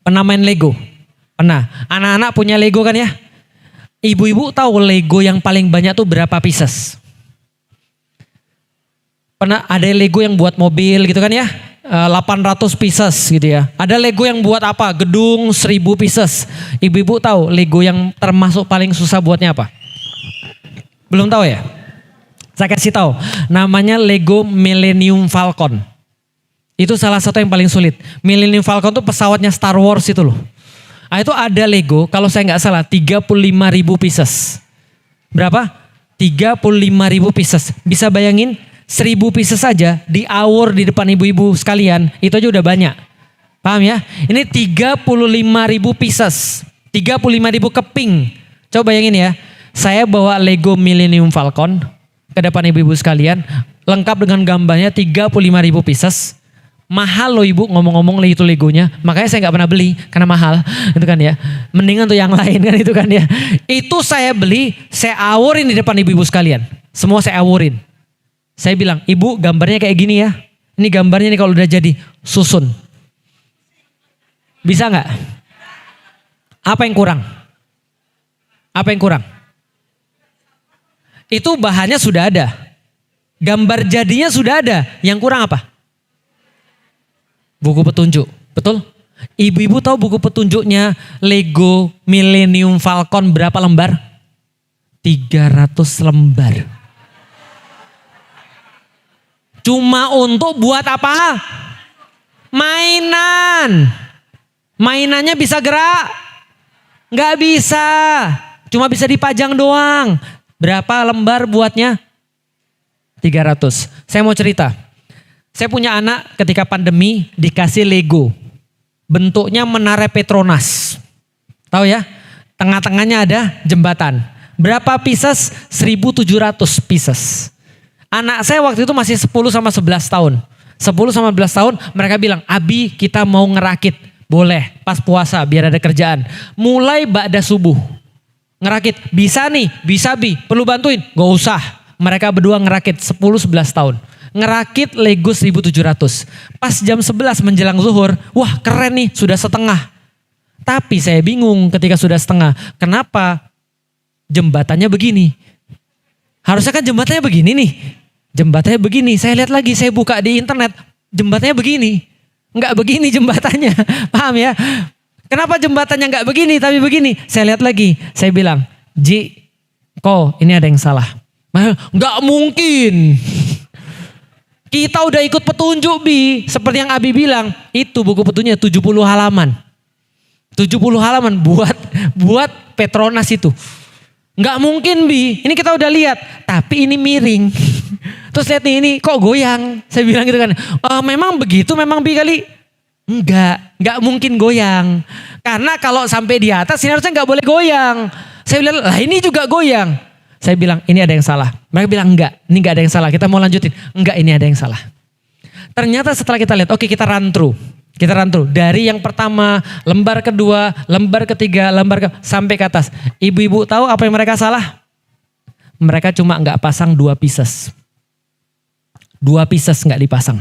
Speaker 1: Pernah main Lego? Pernah. Anak-anak punya Lego kan ya? Ibu-ibu tahu Lego yang paling banyak tuh berapa pieces? Pernah ada Lego yang buat mobil gitu kan ya? 800 pieces gitu ya. Ada Lego yang buat apa? Gedung 1000 pieces. Ibu-ibu tahu Lego yang termasuk paling susah buatnya apa? Belum tahu ya? Saya kasih tahu. Namanya Lego Millennium Falcon. Itu salah satu yang paling sulit. Millennium Falcon itu pesawatnya Star Wars itu loh. Nah, itu ada Lego, kalau saya nggak salah 35.000 pieces. Berapa? 35.000 pieces. Bisa bayangin? 1000 pieces saja diawur di depan ibu-ibu sekalian, itu aja udah banyak. Paham ya? Ini 35.000 pieces, 35.000 keping. Coba bayangin ya, saya bawa Lego Millennium Falcon ke depan ibu-ibu sekalian, lengkap dengan gambarnya 35.000 pieces. Mahal loh ibu, ngomong-ngomong itu Legonya, makanya saya nggak pernah beli karena mahal, itu kan ya. Mendingan tuh yang lain kan itu kan ya. Itu saya beli, saya awurin di depan ibu-ibu sekalian, semua saya awurin. Saya bilang, ibu gambarnya kayak gini ya. Ini gambarnya nih kalau udah jadi, susun. Bisa nggak? Apa yang kurang? Apa yang kurang? Itu bahannya sudah ada. Gambar jadinya sudah ada. Yang kurang apa? Buku petunjuk. Betul? Ibu-ibu tahu buku petunjuknya Lego Millennium Falcon berapa lembar? 300 lembar. Cuma untuk buat apa? Mainan. Mainannya bisa gerak? Nggak bisa. Cuma bisa dipajang doang. Berapa lembar buatnya? 300. Saya mau cerita. Saya punya anak ketika pandemi dikasih Lego. Bentuknya menara Petronas. Tahu ya? Tengah-tengahnya ada jembatan. Berapa pieces? 1.700 pieces. Anak saya waktu itu masih 10 sama 11 tahun. 10 sama 11 tahun mereka bilang, Abi kita mau ngerakit. Boleh, pas puasa biar ada kerjaan. Mulai ba'da subuh. Ngerakit, bisa nih, bisa Bi, perlu bantuin? Gak usah. Mereka berdua ngerakit 10-11 tahun. Ngerakit Lego 1.700. Pas jam 11 menjelang zuhur, wah keren nih, sudah setengah. Tapi saya bingung ketika sudah setengah. Kenapa jembatannya begini? Harusnya kan jembatannya begini nih. Jembatannya begini. Saya lihat lagi, saya buka di internet. Jembatannya begini. Enggak begini jembatannya. Paham ya? Kenapa jembatannya enggak begini tapi begini? Saya lihat lagi. Saya bilang, Ji, kok ini ada yang salah. Enggak mungkin. Kita udah ikut petunjuk Bi. Seperti yang Abi bilang. Itu buku petunjuknya 70 halaman. 70 halaman buat Petronas itu. Nggak mungkin Bi, ini kita udah lihat, tapi ini miring. Terus lihat nih, ini kok goyang. Saya bilang gitu kan, memang begitu memang Bi kali? Nggak mungkin goyang. Karena kalau sampai di atas ini harusnya nggak boleh goyang. Saya bilang, lah ini juga goyang. Saya bilang, ini ada yang salah. Mereka bilang, enggak, ini nggak ada yang salah. Kita mau lanjutin. Enggak, ini ada yang salah. Ternyata setelah kita lihat, oke kita run through. Kita run through dari yang pertama, lembar kedua, lembar ketiga, sampai ke atas. Ibu-ibu tahu apa yang mereka salah? Mereka cuma nggak pasang 2 pieces. 2 pieces nggak dipasang.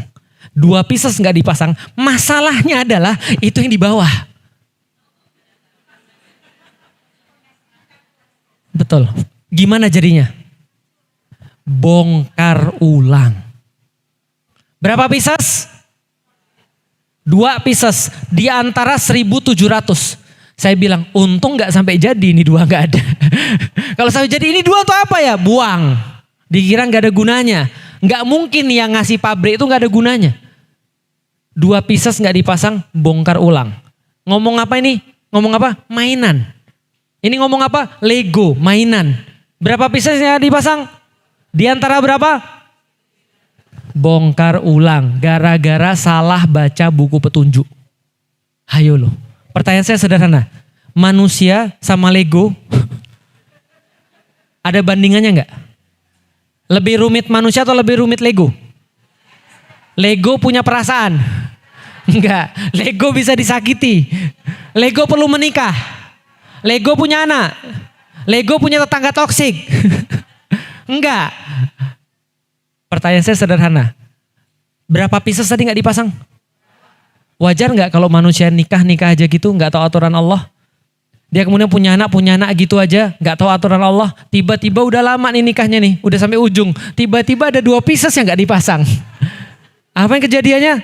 Speaker 1: 2 pieces nggak dipasang. Masalahnya adalah itu yang di bawah. Betul. Gimana jadinya? Bongkar ulang. Berapa pieces? 2 pieces di antara 1.700. Saya bilang untung gak sampai jadi ini 2 gak ada. Kalau sampai jadi ini 2 tuh apa ya? Buang. Dikira gak ada gunanya. Gak mungkin yang ngasih pabrik itu gak ada gunanya. 2 pieces gak dipasang, bongkar ulang. Ngomong apa ini? Ngomong apa? Mainan. Ini ngomong apa? Lego, mainan. Berapa pieces yang dipasang? Di antara berapa? Bongkar ulang. Gara-gara salah baca buku petunjuk. Hayo loh. Pertanyaan saya sederhana. Manusia sama Lego ada bandingannya enggak? Lebih rumit manusia atau lebih rumit Lego? Lego punya perasaan? Enggak. Lego bisa disakiti. Lego perlu menikah. Lego punya anak. Lego punya tetangga toksik. Enggak. Pertanyaan saya sederhana. Berapa pieces tadi gak dipasang? Wajar gak kalau manusia nikah aja gitu gak tahu aturan Allah? Dia kemudian punya anak gitu aja gak tahu aturan Allah. Tiba-tiba udah lama nih nikahnya nih. Udah sampai ujung. Tiba-tiba ada 2 pieces yang gak dipasang. Apa yang kejadiannya?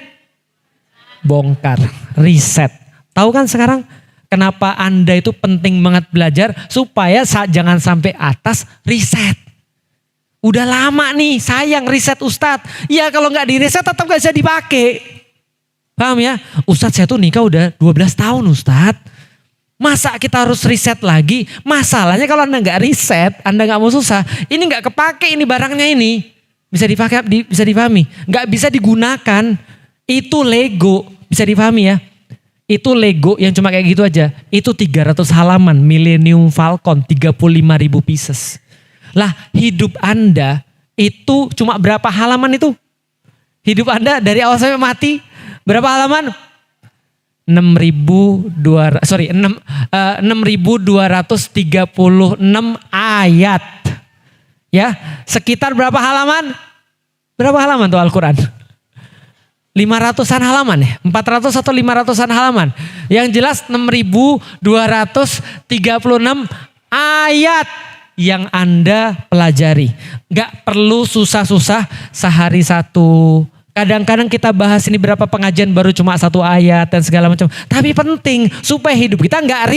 Speaker 1: Bongkar. Reset. Tahu kan sekarang kenapa Anda itu penting banget belajar? Supaya jangan sampai atas reset. Udah lama nih, sayang riset Ustadz. Ya kalau nggak di riset tetap nggak bisa dipakai. Paham ya? Ustadz saya tuh nikah udah 12 tahun Ustadz. Masa kita harus riset lagi? Masalahnya kalau Anda nggak riset, Anda nggak mau susah. Ini nggak kepake ini barangnya ini. Bisa dipakai, bisa dipahami. Nggak bisa digunakan. Itu Lego, bisa dipahami ya. Itu Lego yang cuma kayak gitu aja. Itu 300 halaman, Millennium Falcon, 35.000 pieces. Lah hidup Anda itu cuma berapa halaman itu? Hidup Anda dari awal sampai mati berapa halaman? 6.236 ayat. Ya, sekitar berapa halaman? Berapa halaman tuh Al-Quran? 500-an halaman ya? 400 atau 500-an halaman? Yang jelas 6.236 ayat yang Anda pelajari. Gak perlu susah-susah sehari 1. Kadang-kadang kita bahas ini berapa pengajian baru cuma 1 ayat dan segala macam. Tapi penting supaya hidup kita gak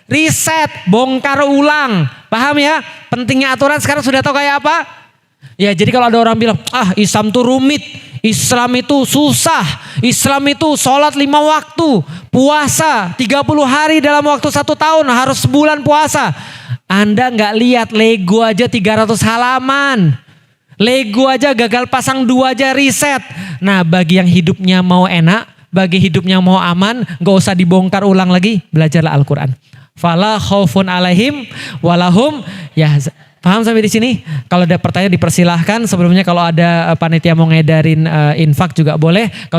Speaker 1: reset, bongkar ulang. Paham ya? Pentingnya aturan sekarang sudah tahu kayak apa? Ya jadi kalau ada orang bilang, Islam tuh rumit. Islam itu susah. Islam itu sholat 5 waktu. Puasa 30 hari dalam waktu 1 tahun. Harus sebulan puasa. Anda nggak lihat Lego aja 300 halaman. Lego aja gagal pasang 2 aja riset. Nah bagi yang hidupnya mau enak, bagi hidupnya mau aman, gak usah dibongkar ulang lagi, belajarlah Al-Quran. Fala khaufun alaihim walahum ya. Paham sampai di sini? Kalau ada pertanyaan dipersilahkan. Sebelumnya kalau ada panitia mau ngedarin infak juga boleh. Kalau